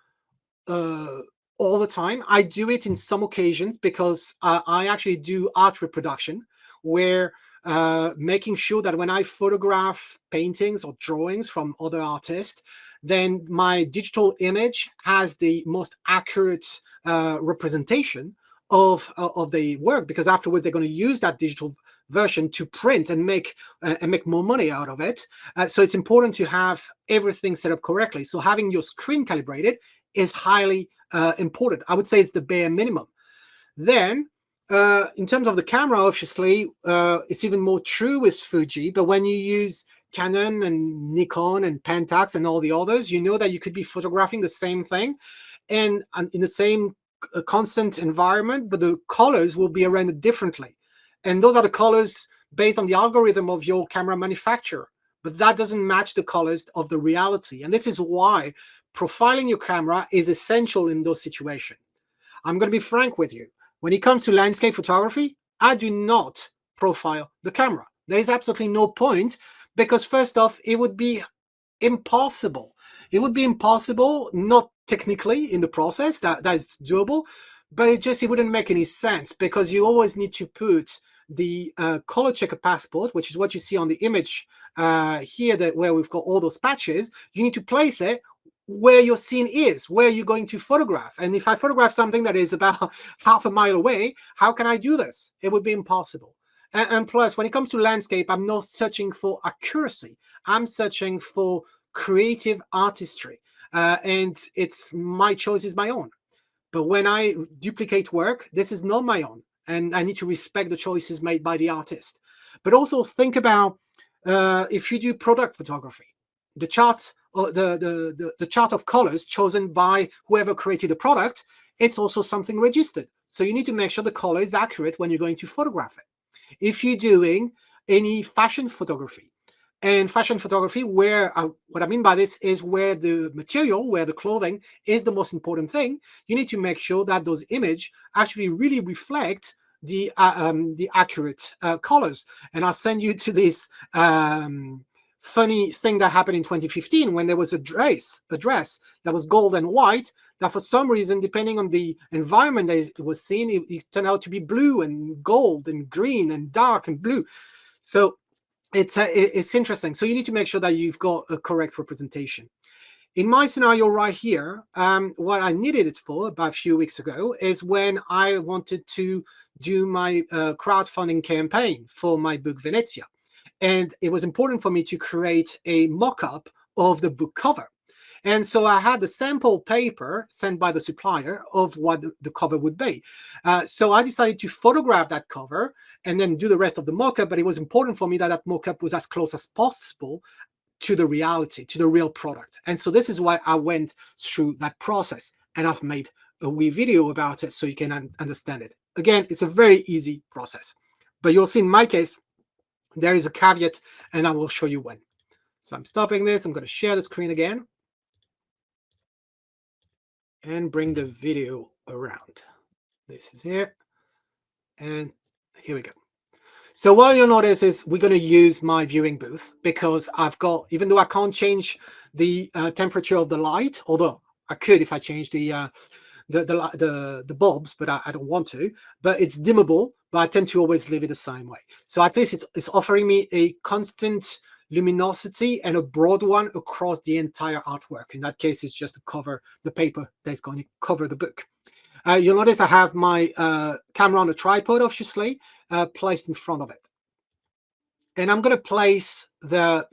all the time. I do it in some occasions because I actually do art reproduction, where making sure that when I photograph paintings or drawings from other artists, then my digital image has the most accurate representation of the work, because afterward they're going to use that digital version to print and make more money out of it. So it's important to have everything set up correctly. So having your screen calibrated is highly important. I would say it's the bare minimum. Then, in terms of the camera, obviously, it's even more true with Fuji. But when you use Canon and Nikon and Pentax and all the others, you know that you could be photographing the same thing and in the same constant environment, but the colors will be rendered differently. And those are the colors based on the algorithm of your camera manufacturer. But that doesn't match the colors of the reality. And this is why profiling your camera is essential in those situations. I'm going to be frank with you. When it comes to landscape photography, I do not profile the camera. There is absolutely no point, because first off, it would be impossible. It would be impossible, not technically in the process, that is doable, but it wouldn't make any sense, because you always need to put the color checker passport, which is what you see on the image here, where we've got all those patches. You need to place it where your scene is, where you're going to photograph. And if I photograph something that is about half a mile away, how can I do this? It would be impossible. And plus, when it comes to landscape, I'm not searching for accuracy. I'm searching for creative artistry. And my choice is my own. But when I duplicate work, this is not my own. And I need to respect the choices made by the artist. But also think about if you do product photography, the chart or the chart of colors chosen by whoever created the product, it's also something registered. So you need to make sure the color is accurate when you're going to photograph it. If you're doing any fashion photography, and fashion photography, where what I mean by this is where the material, where the clothing is the most important thing, you need to make sure that those images actually really reflect the accurate colors. And I'll send you to this funny thing that happened in 2015, when there was a dress that was gold and white, that for some reason, depending on the environment that it was seen, it turned out to be blue and gold and green and dark and blue. So it's interesting. So you need to make sure that you've got a correct representation. In my scenario right here, what I needed it for about a few weeks ago is when I wanted to do my crowdfunding campaign for my book Venezia. And it was important for me to create a mock-up of the book cover. And so I had the sample paper sent by the supplier of what the cover would be. So I decided to photograph that cover and then do the rest of the mock-up. But it was important for me that that mock-up was as close as possible to the reality, to the real product. And so this is why I went through that process. And I've made a wee video about it so you can understand it. Again, it's a very easy process. But you'll see in my case, there is a caveat, and I will show you when. So I'm stopping this. I'm going to share the screen again and bring the video around. This is here. And here we go. So what you'll notice is we're going to use my viewing booth, because I've got, even though I can't change the temperature of the light, although I could if I change the bulbs, but I don't want to. But it's dimmable, but I tend to always leave it the same way. So at least it's offering me a constant luminosity and a broad one across the entire artwork. In that case, it's just to cover the paper that's going to cover the book. You'll notice I have my camera on a tripod, obviously, placed in front of it. And I'm going to place the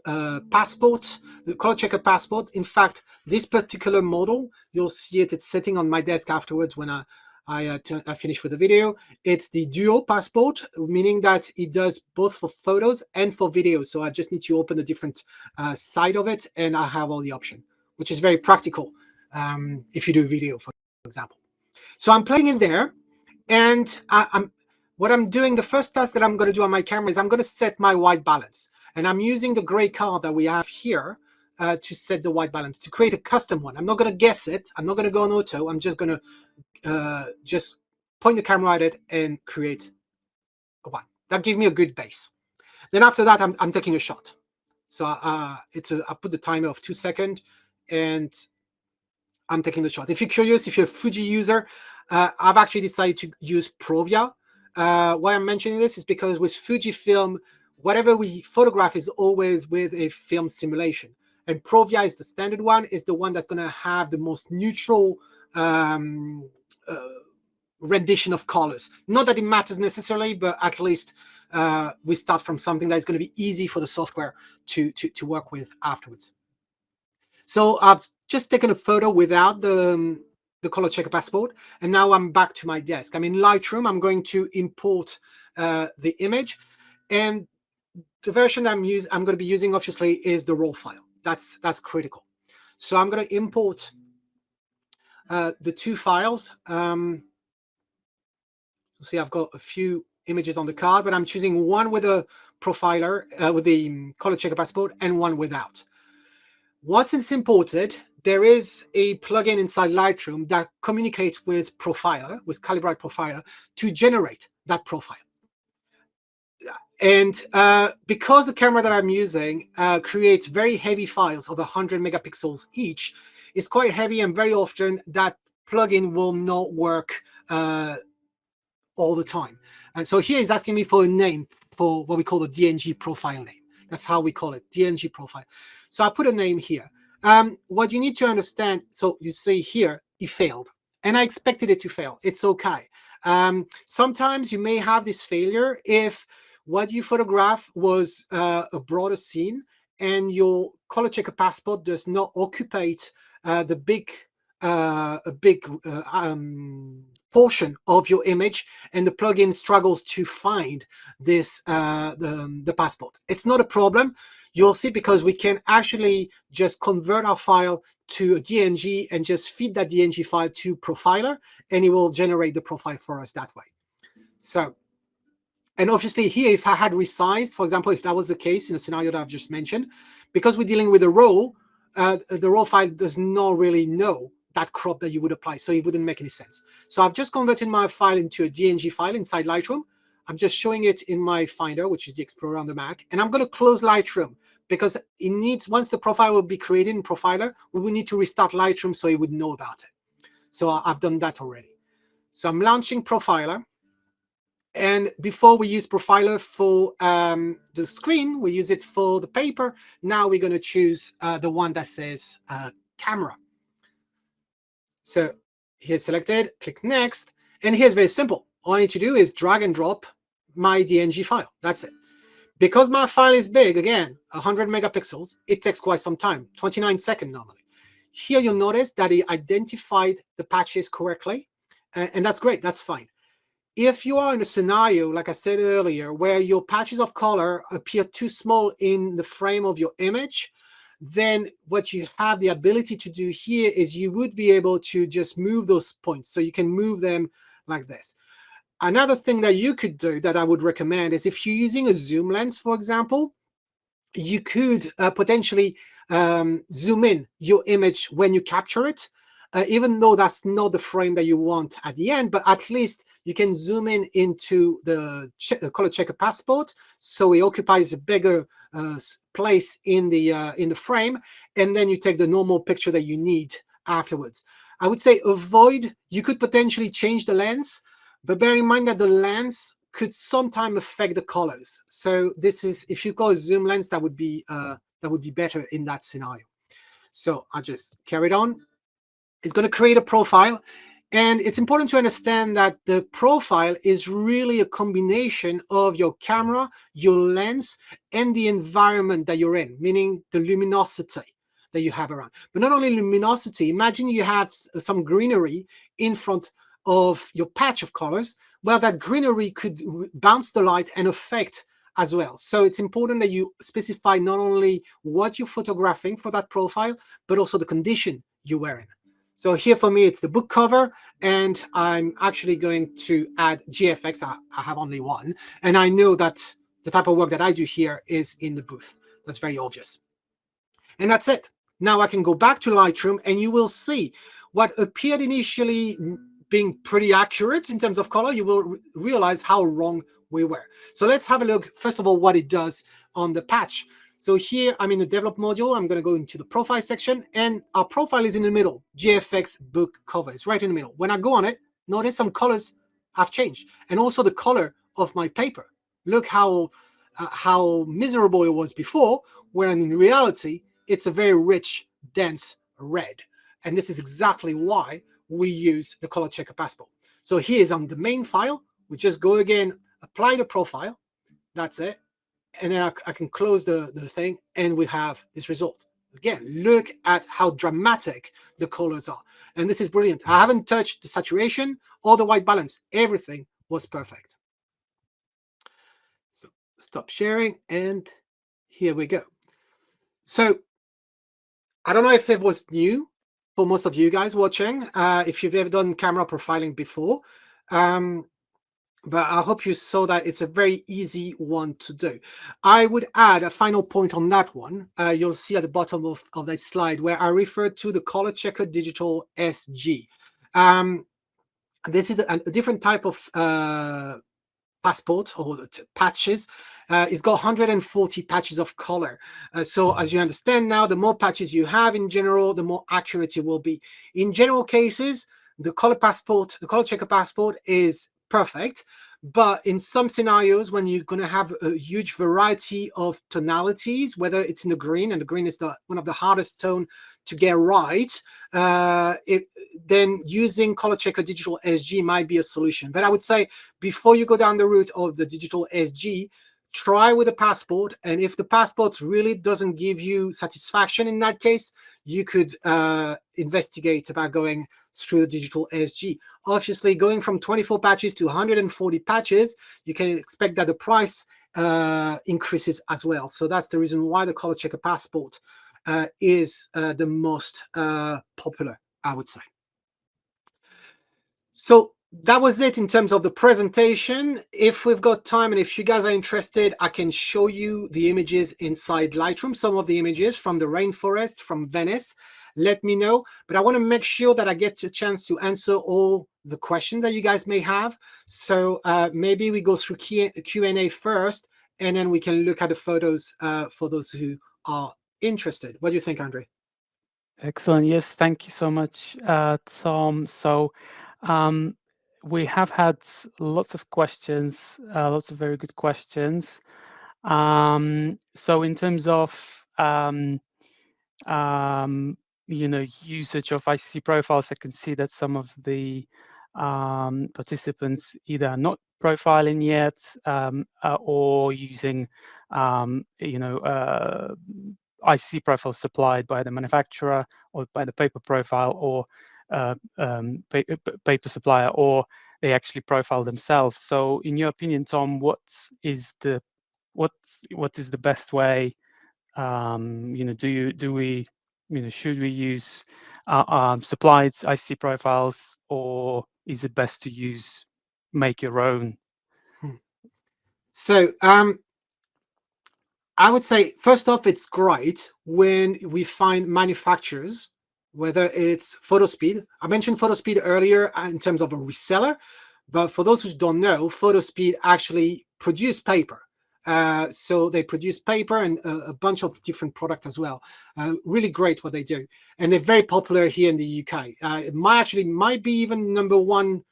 passport, the color checker passport. In fact, this particular model, you'll see it, it's sitting on my desk afterwards when I finish with the video. It's the duo passport, meaning that it does both for photos and for video. So I just need to open a different side of it, and I have all the option, which is very practical if you do video, for example. So I'm playing in there, and what I'm doing, the first task that I'm going to do on my camera is I'm going to set my white balance. And I'm using the gray card that we have here to set the white balance, to create a custom one. I'm not going to guess it. I'm not going to go on auto. I'm just going to just point the camera at it and create a one. That gives me a good base. Then after that, I'm taking a shot. So I put the timer of 2 seconds, and I'm taking the shot. If you're curious, if you're a Fuji user, I've actually decided to use Provia. Why I'm mentioning this is because with Fujifilm, whatever we photograph is always with a film simulation. And Provia is the standard one, is the one that's going to have the most neutral rendition of colors. Not that it matters necessarily, but at least we start from something that is going to be easy for the software to work with afterwards. So I've just taken a photo without the color checker passport, and now I'm back to my desk. I'm in Lightroom. I'm going to import the image, and the version I'm going to be using obviously is the raw file. That's critical. So I'm going to import the two files. See, I've got a few images on the card, but I'm choosing one with a profiler, with the color checker passport, and one without. Once it's imported, there is a plugin inside Lightroom that communicates with Profiler, with Calibrate Profiler, to generate that profile. And because the camera that I'm using creates very heavy files of 100 megapixels each, it's quite heavy, and very often that plugin will not work all the time. And so here he's asking me for a name for what we call the DNG profile name. That's how we call it, DNG profile. So I put a name here. What you need to understand, so you see here, it failed. And I expected it to fail. It's okay. Sometimes you may have this failure if what you photograph was a broader scene and your color checker passport does not occupy the big portion of your image, and the plugin struggles to find this the passport. It's not a problem. You'll see, because we can actually just convert our file to a DNG and just feed that DNG file to Profiler, and it will generate the profile for us that way. So, and obviously here, if I had resized, for example, if that was the case in a scenario that I've just mentioned, because we're dealing with a RAW, the RAW file does not really know that crop that you would apply, so it wouldn't make any sense. So I've just converted my file into a DNG file inside Lightroom. I'm just showing it in my Finder, which is the Explorer on the Mac, and I'm going to close Lightroom because it needs, once the profile will be created in Profiler, we will need to restart Lightroom so it would know about it. So I've done that already. So I'm launching Profiler. And before we use Profiler for the screen, we use it for the paper. Now we're going to choose the one that says camera. So here's selected, click next, and here's very simple. All I need to do is drag and drop my DNG file. That's it. Because my file is big, again, 100 megapixels, it takes quite some time, 29 seconds normally. Here you'll notice that it identified the patches correctly, and that's great, that's fine. If you are in a scenario, like I said earlier, where your patches of color appear too small in the frame of your image, then what you have the ability to do here is you would be able to just move those points. So you can move them like this. Another thing that you could do that I would recommend is if you're using a zoom lens, for example, you could potentially zoom in your image when you capture it, even though that's not the frame that you want at the end, but at least you can zoom in into the color checker passport, so it occupies a bigger place in the frame, and then you take the normal picture that you need afterwards. I would say avoid, you could potentially change the lens, but bear in mind that the lens could sometimes affect the colors. So this is, if you've got a zoom lens, that would be better in that scenario. So I just carried on. It's going to create a profile, and it's important to understand that the profile is really a combination of your camera, your lens, and the environment that you're in, meaning the luminosity that you have around. But not only luminosity, imagine you have some greenery in front of your patch of colors. Well, that greenery could bounce the light and affect as well. So it's important that you specify not only what you're photographing for that profile, but also the condition you're wearing. So here for me, it's the book cover, and I'm actually going to add GFX. I have only one, and I know that the type of work that I do here is in the booth. That's very obvious. And that's it. Now I can go back to Lightroom, and you will see what appeared initially being pretty accurate in terms of color. You will realize how wrong we were. So let's have a look, first of all, what it does on the patch. So here I'm in the develop module. I'm going to go into the profile section, and our profile is in the middle. GFX book cover is right in the middle. When I go on it, notice some colors have changed, and also the color of my paper. Look how miserable it was before, when in reality it's a very rich, dense red. And this is exactly why we use the color checker passport. So here's on the main file. We just go again, apply the profile. That's it. And then I can close the thing, and we have this result. Again, look at how dramatic the colors are. And this is brilliant. I haven't touched the saturation or the white balance. Everything was perfect. So stop sharing, and here we go. So I don't know if it was new for most of you guys watching, if you've ever done camera profiling before. But I hope you saw that it's a very easy one to do. I would add a final point on that one. You'll see at the bottom of that slide where I refer to the Color Checker Digital SG. This is a different type of passport or patches. It's got 140 patches of color. So as you understand now, the more patches you have in general, the more accurate it will be. In general cases, the color checker passport is perfect. But in some scenarios, when you're going to have a huge variety of tonalities, whether it's in the green, and the green is one of the hardest tone to get right, then using Color Checker Digital SG might be a solution. But I would say, before you go down the route of the Digital SG, try with a passport. And if the passport really doesn't give you satisfaction in that case, you could investigate about going through the Digital SG. Obviously, going from 24 patches to 140 patches, you can expect that the price increases as well. So that's the reason why the Color Checker Passport is the most popular, I would say. So that was it in terms of the presentation. If we've got time and if you guys are interested, I can show you the images inside Lightroom, some of the images from the rainforest, from Venice. Let me know. But I want to make sure that I get a chance to answer all the questions that you guys may have. So maybe we go through Q&A first, and then we can look at the photos for those who are interested. What do you think, Andre? Excellent. Yes, thank you so much, Tom. So we have had lots of questions, lots of very good questions. So in terms of usage of ICC profiles, I can see that some of the participants either are not profiling yet or using ICC profiles supplied by the manufacturer or by the paper profile or paper supplier, or they actually profile themselves. So in your opinion, Tom, what is the best way? Should we use supplied ICC profiles, or is it best to make your own? So I would say, first off, it's great when we find manufacturers, whether it's PhotoSpeed. I mentioned PhotoSpeed earlier in terms of a reseller, but for those who don't know, PhotoSpeed actually produce paper. So they produce paper and a bunch of different products as well. Really great what they do. And they're very popular here in the UK. It might be even #1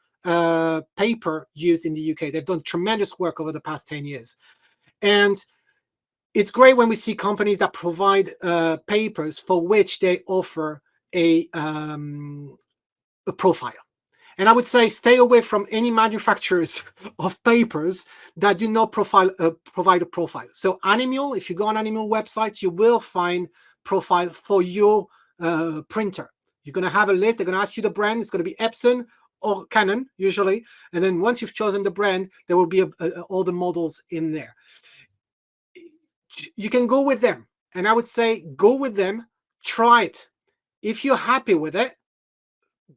paper used in the UK. They've done tremendous work over the past 10 years. And it's great when we see companies that provide papers for which they offer a profile. And I would say stay away from any manufacturers of papers that do not provide a profile. So Animal, if you go on Animal website, you will find profile for your printer. You're going to have a list. They're going to ask you the brand. It's going to be Epson or Canon usually. And then once you've chosen the brand, there will be all the models in there. You can go with them. And I would say go with them. Try it. If you're happy with it,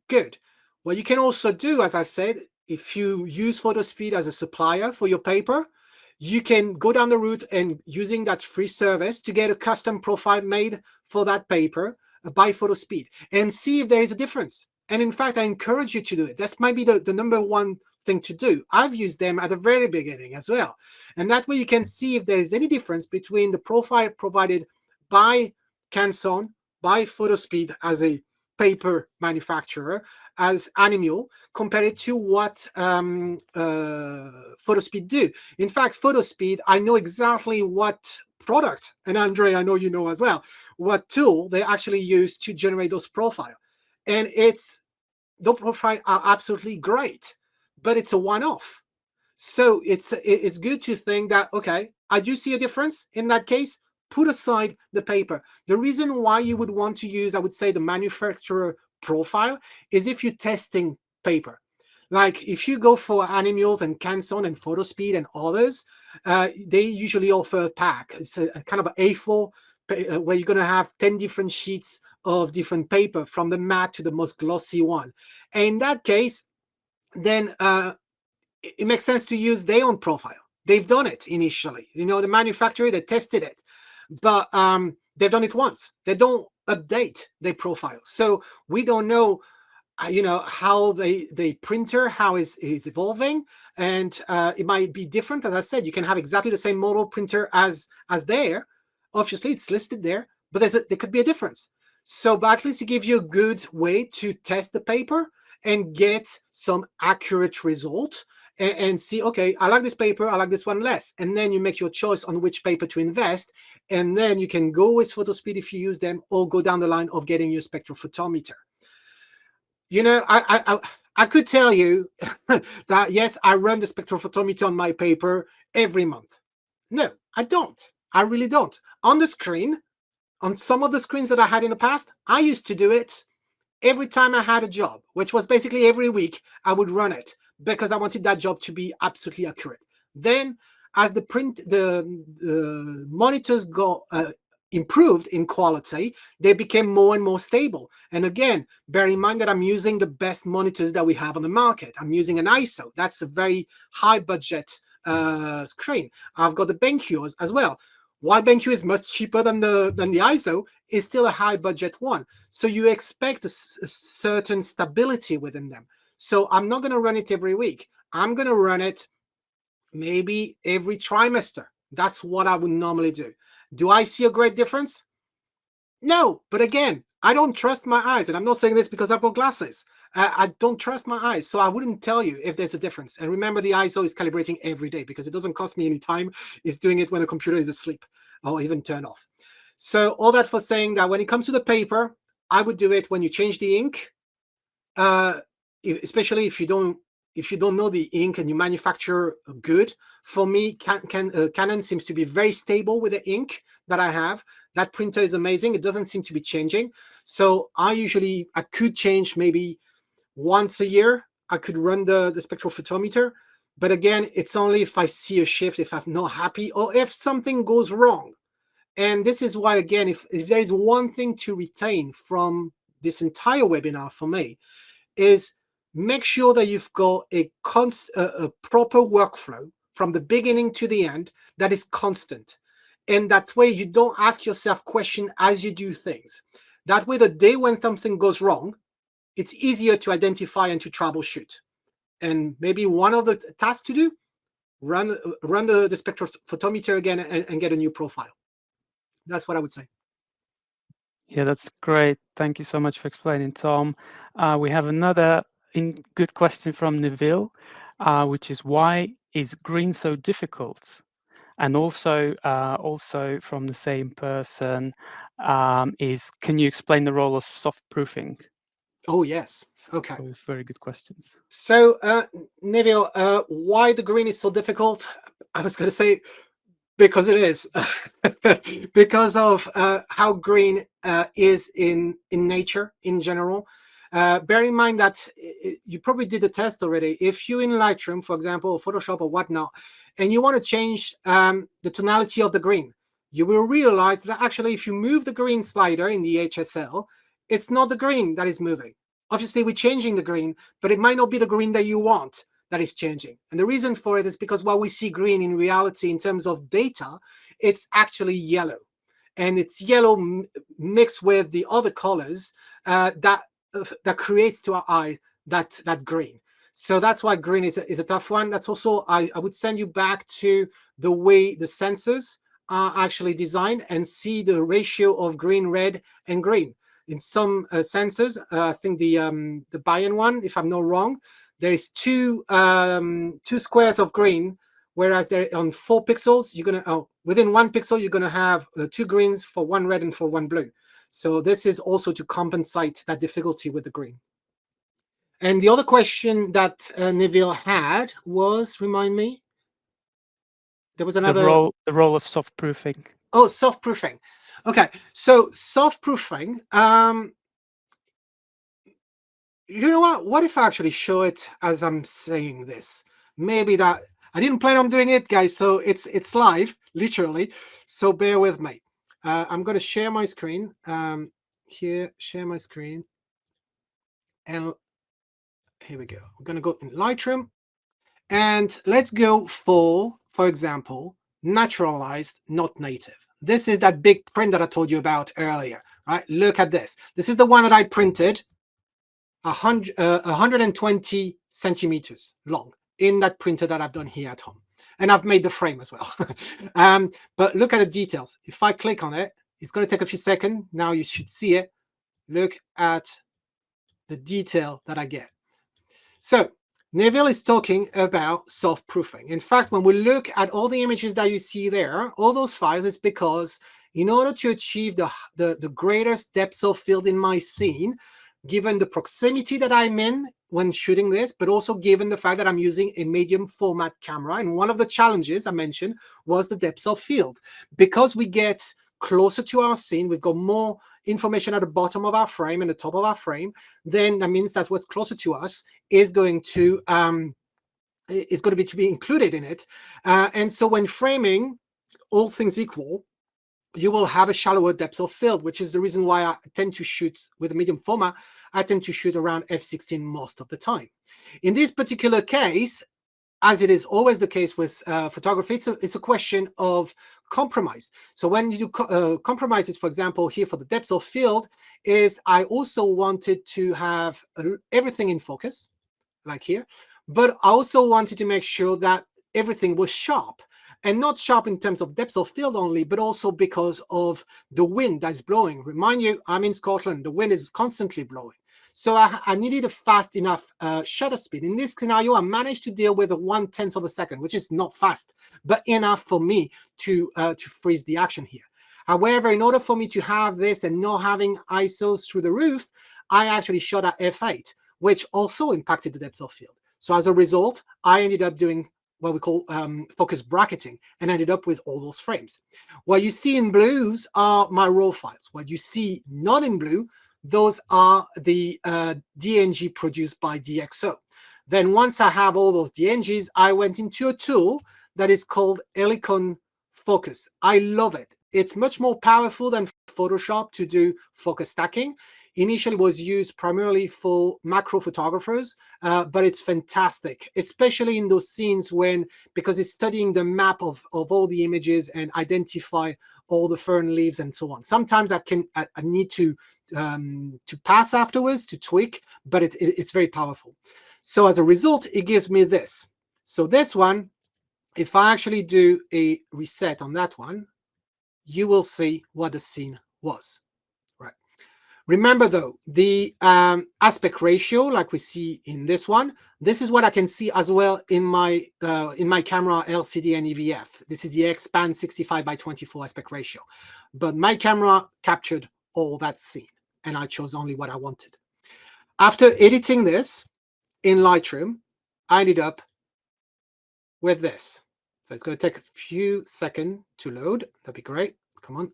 good. What you can also do, as I said, if you use PhotoSpeed as a supplier for your paper, you can go down the route and using that free service to get a custom profile made for that paper by PhotoSpeed and see if there is a difference. And in fact, I encourage you to do it. That might be the #1 thing to do. I've used them at the very beginning as well. And that way you can see if there is any difference between the profile provided by Canson, by Photospeed as a paper manufacturer, as Animal, compared to what Photospeed do. In fact, Photospeed, I know exactly what product, and Andre, I know you know as well, what tool they actually use to generate those profiles. And the profiles are absolutely great, but it's a one-off. So it's good to think that, okay, I do see a difference. In that case, put aside the paper. The reason why you would want to use, I would say, the manufacturer profile is if you're testing paper. Like if you go for Animals and Canson and Photospeed and others, they usually offer a pack. It's a kind of an A4 where you're going to have 10 different sheets of different paper from the matte to the most glossy one. And in that case, then it makes sense to use their own profile. They've done it initially. You know, the manufacturer, they tested it, but they've done it once. They don't update their profile. So we don't know, you know, how the printer, how is evolving. And it might be different. As I said, you can have exactly the same model printer as there. Obviously, it's listed there, but there could be a difference. So, but at least it gives you a good way to test the paper and get some accurate result and see, okay, I like this paper, I like this one less. And then you make your choice on which paper to invest. And then you can go with Photospeed if you use them, or go down the line of getting your spectrophotometer. You know, I could tell you that, yes, I run the spectrophotometer on my paper every month. No, I don't. I really don't. On the screen, on some of the screens that I had in the past, I used to do it every time I had a job, which was basically every week. I would run it because I wanted that job to be absolutely accurate. Then as the monitors got improved in quality, they became more and more stable. And again, bear in mind that I'm using the best monitors that we have on the market. I'm using an ISO. That's a very high budget screen. I've got the BenQ as well. While BenQ is much cheaper than the ISO, it's still a high budget one. So you expect a certain stability within them. So I'm not going to run it every week. I'm going to run it maybe every trimester. That's what I would normally do. Do I see a great difference? No, but again, I don't trust my eyes. And I'm not saying this because I've got glasses. I don't trust my eyes. So I wouldn't tell you if there's a difference. And remember, the ISO is calibrating every day because it doesn't cost me any time. It's doing it when the computer is asleep or even turn off. So all that for saying that when it comes to the paper, I would do it when you change the ink, especially if you don't know the ink and you manufacture good. For me, Canon seems to be very stable with the ink that I have. That printer is amazing. It doesn't seem to be changing. So I could change maybe once a year. I could run the spectrophotometer. But again, it's only if I see a shift, if I'm not happy, or if something goes wrong. And this is why, again, if there is one thing to retain from this entire webinar for me, is make sure that you've got a proper workflow from the beginning to the end that is constant. And that way you don't ask yourself questions as you do things. That way, the day when something goes wrong, it's easier to identify and to troubleshoot. And maybe one of the tasks to do, run the spectrophotometer again and get a new profile. That's what I would say. Yeah, that's great. Thank you so much for explaining, Tom. We have another good question from Neville, which is, why is green so difficult? And also from the same person is, can you explain the role of soft proofing? Oh, yes. Okay. Both very good questions. So, Neville, why the green is so difficult? I was going to say, because it is. Because of how green is in nature in general. Bear in mind that you probably did the test already. If you in Lightroom, for example, or Photoshop or whatnot, and you want to change the tonality of the green, you will realize that actually if you move the green slider in the HSL, it's not the green that is moving. Obviously, we're changing the green, but it might not be the green that you want that is changing. And the reason for it is because while we see green in reality in terms of data, it's actually yellow. And it's yellow mixed with the other colors that creates to our eye that green. So that's why green is a tough one. That's also, I would send you back to the way the sensors are actually designed and see the ratio of green, red, and green. In some sensors, I think the Bayern one, if I'm not wrong, there is two squares of green, whereas there on 4 pixels, you're gonna within 1 pixel, you're gonna have 2 greens for 1 red and for 1 blue. So this is also to compensate that difficulty with the green. And the other question that Neville had was, remind me, there was another. The role of soft proofing. Oh, soft proofing. Okay, so soft proofing. You know what? What if I actually show it as I'm saying this? Maybe that I didn't plan on doing it, guys. So it's live, literally. So bear with me. I'm going to share my screen. Here, share my screen, and here we go. We're going to go in Lightroom, and let's go for example, naturalized, not native. This is that big print that I told you about earlier. Right? Look at this. This is the one that I printed. 120 centimeters long in that printer that I've done here at home. And I've made the frame as well. But look at the details. If I click on it, it's going to take a few seconds. Now you should see it. Look at the detail that I get. So Neville is talking about soft proofing. In fact, when we look at all the images that you see there, all those files, is because in order to achieve the greatest depth of field in my scene, given the proximity that I'm in when shooting this, but also given the fact that I'm using a medium format camera. And one of the challenges I mentioned was the depth of field. Because we get closer to our scene, we've got more information at the bottom of our frame and the top of our frame, then that means that what's closer to us is going to be included in it. And so when framing, all things equal, you will have a shallower depth of field, which is the reason why I tend to shoot with a medium format. I tend to shoot around f16 most of the time. In this particular case, as it is always the case with photography, it's a question of compromise. So when you do compromises, for example, here for the depth of field, is I also wanted to have everything in focus, like here, but I also wanted to make sure that everything was sharp. And not sharp in terms of depth of field only, but also because of the wind that's blowing. Remind you, I'm in Scotland. The wind is constantly blowing. So I needed a fast enough shutter speed. In this scenario, I managed to deal with a 1/10 of a second, which is not fast, but enough for me to freeze the action here. However, in order for me to have this and not having ISOs through the roof, I actually shot at f8, which also impacted the depth of field. So as a result, I ended up doing what we call focus bracketing, and ended up with all those frames. What you see in blues are my raw files. What you see not in blue, those are the DNG produced by DxO. Then once I have all those DNGs, I went into a tool that is called Helicon Focus. I love it. It's much more powerful than Photoshop to do focus stacking. Initially was used primarily for macro photographers, but it's fantastic, especially in those scenes because it's studying the map of all the images and identify all the fern leaves and so on. Sometimes I need to pass afterwards to tweak, but it's very powerful. So as a result, it gives me this. So this one, if I actually do a reset on that one, you will see what the scene was. Remember though, the aspect ratio, like we see in this one, this is what I can see as well in my camera LCD and EVF. This is the Expand 65:24 aspect ratio. But my camera captured all that scene, and I chose only what I wanted. After editing this in Lightroom, I ended up with this. So it's going to take a few seconds to load. That'd be great. Come on.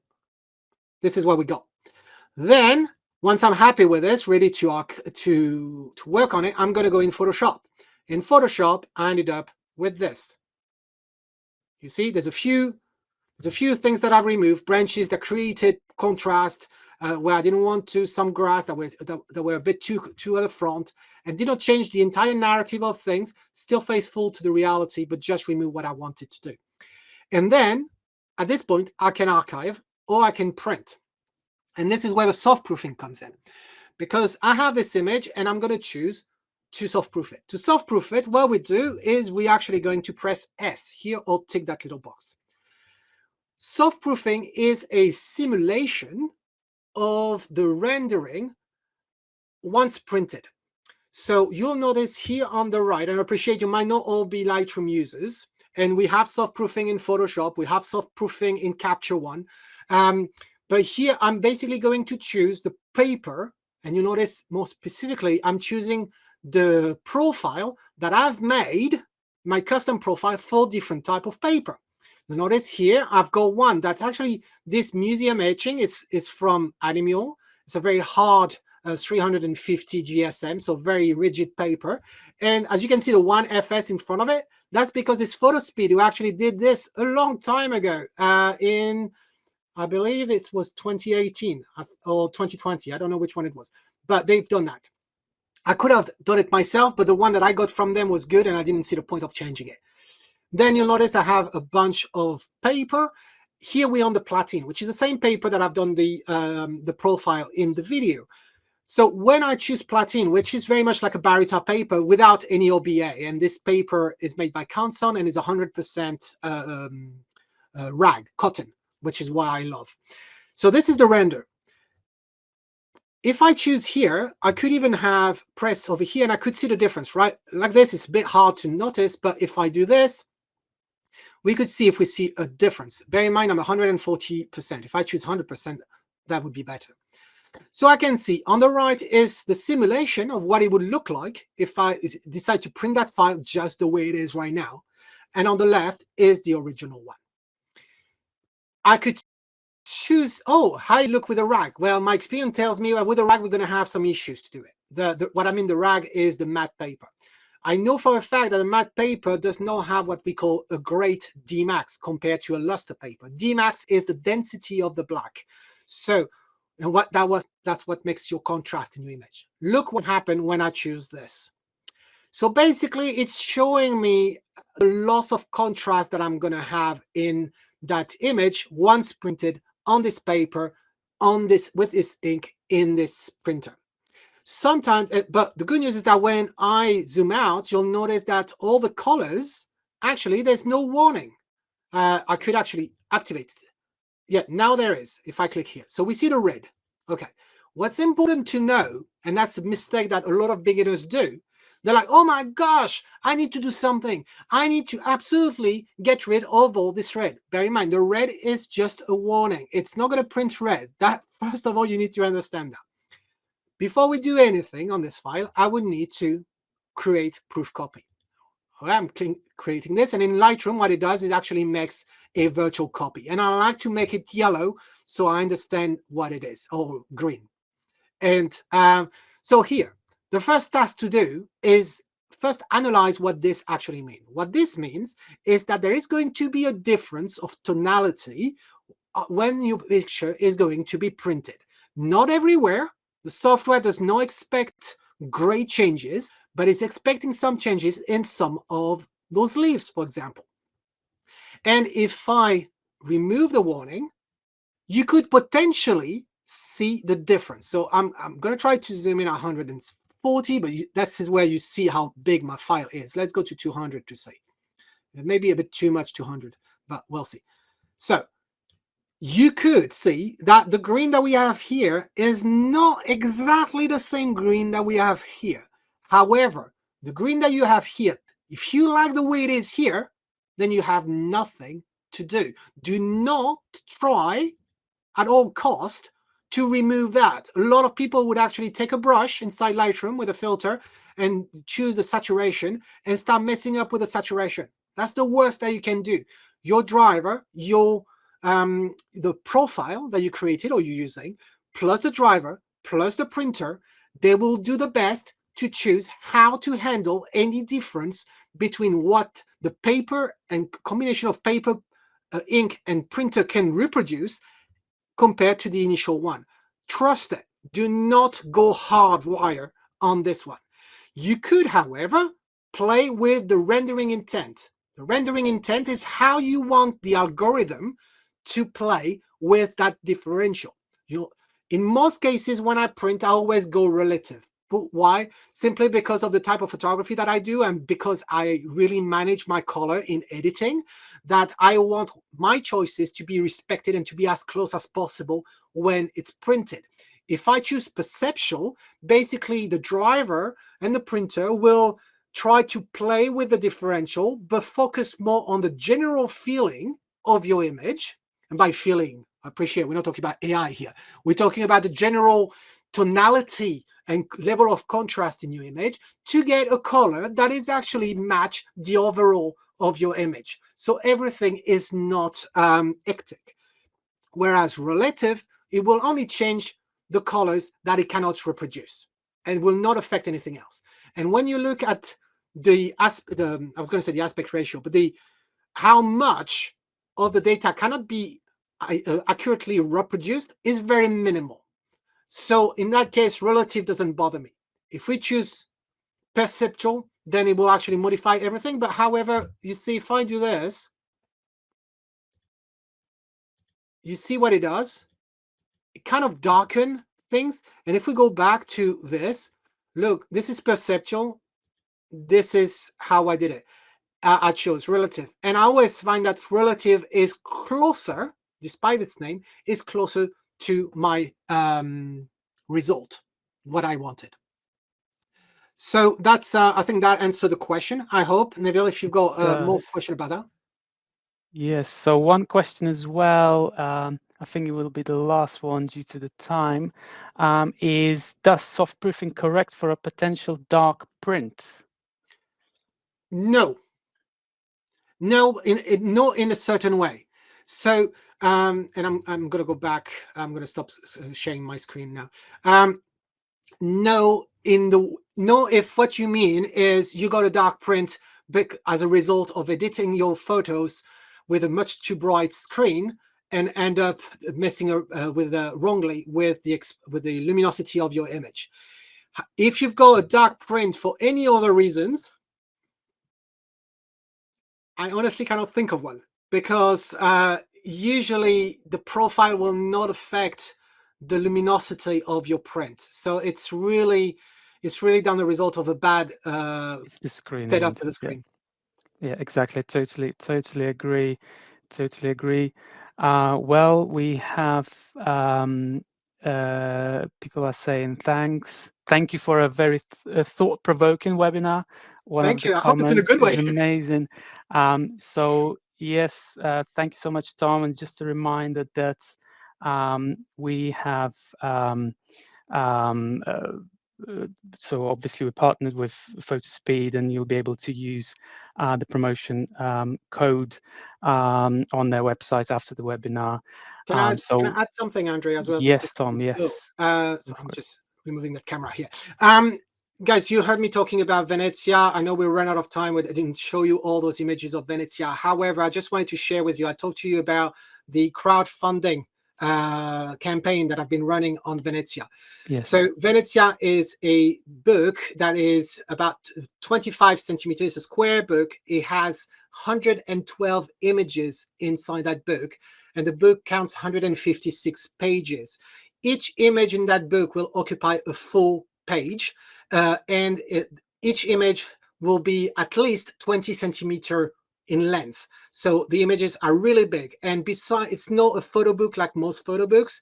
This is what we got. Then, once I'm happy with this, ready to work on it, I'm going to go in Photoshop. In Photoshop, I ended up with this. You see, there's a few things that I've removed, branches that created contrast where I didn't want to, some grass that were a bit too at the front, and did not change the entire narrative of things, still faithful to the reality, but just remove what I wanted to do. And then, at this point, I can archive or I can print. And this is where the soft proofing comes in, because I have this image and I'm going to choose to soft-proof it. To soft-proof it, what we do is we actually going to press S here or tick that little box. Soft-proofing is a simulation of the rendering once printed. So you'll notice here on the right, and I appreciate you might not all be Lightroom users, and we have soft-proofing in Photoshop, we have soft-proofing in Capture One. But here I'm basically going to choose the paper, and you notice more specifically, I'm choosing the profile that I've made, my custom profile for different type of paper. You notice here, I've got one that's actually, this museum etching is from Animal. It's a very hard 350 GSM, so very rigid paper. And as you can see, the 1FS in front of it, that's because it's Photospeed who actually did this a long time ago in, I believe it was 2018 or 2020. I don't know which one it was, but they've done that. I could have done it myself, but the one that I got from them was good and I didn't see the point of changing it. Then you'll notice I have a bunch of paper. Here we're on the platine, which is the same paper that I've done the profile in the video. So when I choose platine, which is very much like a Barita paper without any OBA, and this paper is made by Canson and is 100% rag, cotton, which is what I love. So this is the render. If I choose here, I could even have press over here and I could see the difference, right? Like this, it's a bit hard to notice, but if I do this, we could see if we see a difference. Bear in mind, I'm 140%. If I choose 100%, that would be better. So I can see on the right is the simulation of what it would look like if I decide to print that file just the way it is right now. And on the left is the original one. I could choose, oh, how you look with a rag. Well, my experience tells me that with a rag, we're going to have some issues to do it. What I mean, the rag is the matte paper. I know for a fact that the matte paper does not have what we call a great Dmax compared to a luster paper. Dmax is the density of the black. So and that's what makes your contrast in your image. Look what happened when I choose this. So basically, it's showing me the loss of contrast that I'm going to have in that image once printed on this paper, on this with this ink in this printer. Sometimes, but the good news is that when I zoom out, you'll notice that all the colors, actually, there's no warning. I could actually activate it. Yeah, now there is, if I click here. So we see the red. Okay. What's important to know, and that's a mistake that a lot of beginners do, they're like, oh my gosh, I need to do something. I need to absolutely get rid of all this red. Bear in mind, the red is just a warning. It's not going to print red. That, first of all, you need to understand that. Before we do anything on this file, I would need to create proof copy. I'm creating this, and in Lightroom, what it does is actually makes a virtual copy. And I like to make it yellow so I understand what it is, or green. And so here, the first task to do is first analyze what this actually means. What this means is that there is going to be a difference of tonality when your picture is going to be printed. Not everywhere. The software does not expect great changes, but it's expecting some changes in some of those leaves, for example. And if I remove the warning, you could potentially see the difference. So I'm going to try to zoom in 140, but this is where you see how big my file is. Let's go to 200 to see. It may be a bit too much, 200, but we'll see. So you could see that the green that we have here is not exactly the same green that we have here. However, the green that you have here, if you like the way it is here, then you have nothing to do. Do not try at all cost to remove that. A lot of people would actually take a brush inside Lightroom with a filter and choose a saturation and start messing up with the saturation. That's the worst that you can do. Your driver, the profile that you created or you're using, plus the driver, plus the printer, they will do the best to choose how to handle any difference between what the paper and combination of paper, ink, and printer can reproduce compared to the initial one. Trust it. Do not go hardwire on this one. You could, however, play with the rendering intent. The rendering intent is how you want the algorithm to play with that differential. In most cases, when I print, I always go relative. But why? Simply because of the type of photography that I do, and because I really manage my color in editing, that I want my choices to be respected and to be as close as possible when it's printed. If I choose perceptual, basically the driver and the printer will try to play with the differential, but focus more on the general feeling of your image. And by feeling, I appreciate we're not talking about AI here. We're talking about the general tonality and level of contrast in your image to get a color that is actually match the overall of your image. So everything is not hectic. Whereas relative, it will only change the colors that it cannot reproduce and will not affect anything else. And when you look at I was going to say the aspect ratio, but how much of the data cannot be accurately reproduced is very minimal. So in that case, relative doesn't bother me. If we choose perceptual, then it will actually modify everything. But however, you see, if I do this, you see what it does? It kind of darken things. And if we go back to this, look, this is perceptual. This is how I did it. I chose relative. And I always find that relative is closer, despite its name, is closer to my result, what I wanted. So that's, I think that answered the question. I hope, Neville, if you've got more question about that. Yes. So one question as well, I think it will be the last one due to the time, is does soft proofing correct for a potential dark print? No. No, in a certain way. So, and I'm going to go back. I'm going to stop sharing my screen now. No, if what you mean is you got a dark print as a result of editing your photos with a much too bright screen and end up messing wrongly with the luminosity of your image. If you've got a dark print for any other reasons, I honestly cannot think of one, because usually the profile will not affect the luminosity of your print. So it's really done the result of a bad It's the screen, setup isn't of the it? screen. Yeah, exactly. Totally agree. Totally agree. Well, we have people are saying thanks. Thank you for a very thought-provoking webinar. One of Thank the you. I hope it's in a comments good is way. amazing. So yes, thank you so much, Tom. And just a reminder that we have so obviously we partnered with PhotoSpeed, and you'll be able to use the promotion code on their website after the webinar. Can I add something, Andre, as well? Yes, Tom, yes. So I'm just removing that camera here. Guys, you heard me talking about Venezia. I know we ran out of time. I didn't show you all those images of Venezia. However, I just wanted to share with you, I talked to you about the crowdfunding campaign that I've been running on Venezia. Yes. So Venezia is a book that is about 25 centimeters, a square book. It has 112 images inside that book, and the book counts 156 pages. Each image in that book will occupy a full page, and each image will be at least 20 centimeter in length. So the images are really big. And besides, it's not a photo book like most photo books,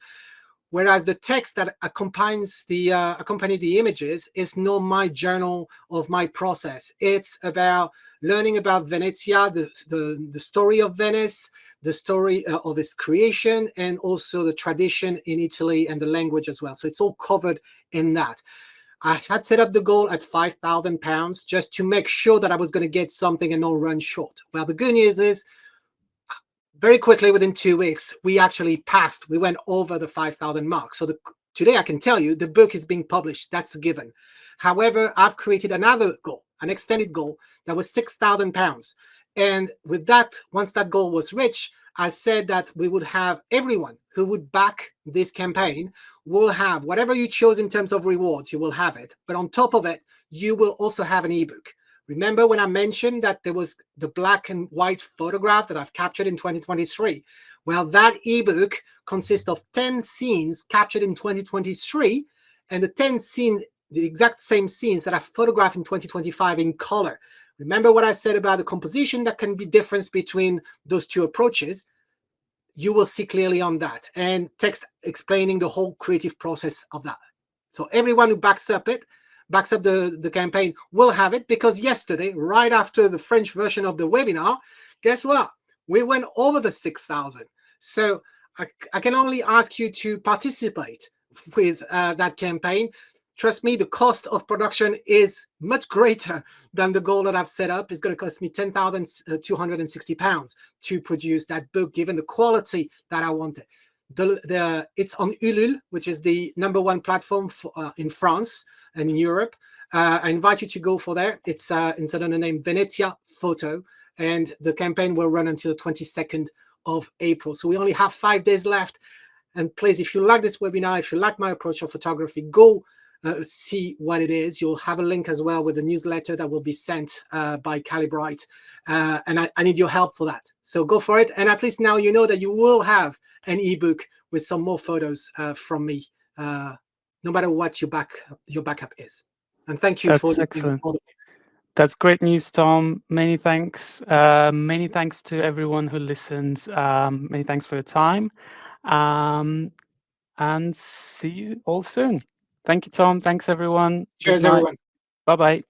whereas the text that accompanies the images is not my journal of my process. It's about learning about Venezia, the story of Venice, the story of its creation, and also the tradition in Italy and the language as well. So it's all covered in that. I had set up the goal at £5,000 just to make sure that I was going to get something and not run short. Well, the good news is, very quickly, within 2 weeks, we actually passed. We went over the 5,000 mark. So today I can tell you the book is being published. That's a given. However, I've created another goal, an extended goal that was £6,000. And with that, once that goal was reached, I said that we would have everyone who would back this campaign will have whatever you chose in terms of rewards, you will have it. But on top of it, you will also have an ebook. Remember when I mentioned that there was the black and white photograph that I've captured in 2023? Well, that ebook consists of 10 scenes captured in 2023, and the 10 scenes the exact same scenes that I photographed in 2025 in color. Remember what I said about the composition that can be difference between those two approaches? You will see clearly on that, and text explaining the whole creative process of that. So everyone who backs up the campaign will have it, because yesterday, right after the French version of the webinar, guess what? We went over the 6,000. So I can only ask you to participate with that campaign. Trust me, the cost of production is much greater than the goal that I've set up. It's going to cost me £10,260 to produce that book, given the quality that I wanted. It's on Ulule, which is the #1 platform for, in France and in Europe. I invite you to go for there. It's under the name Venezia Photo, and the campaign will run until the 22nd of April. So we only have 5 days left. And please, if you like this webinar, if you like my approach of photography, go see what it is. You'll have a link as well with the newsletter that will be sent by Calibrate. And I need your help for that. So go for it. And at least now you know that you will have an ebook with some more photos from me, no matter what your backup is. And thank you for listening. That's great news, Tom. Many thanks. Many thanks to everyone who listens. Many thanks for your time. And see you all soon. Thank you, Tom. Thanks, everyone. Cheers, everyone. Bye-bye.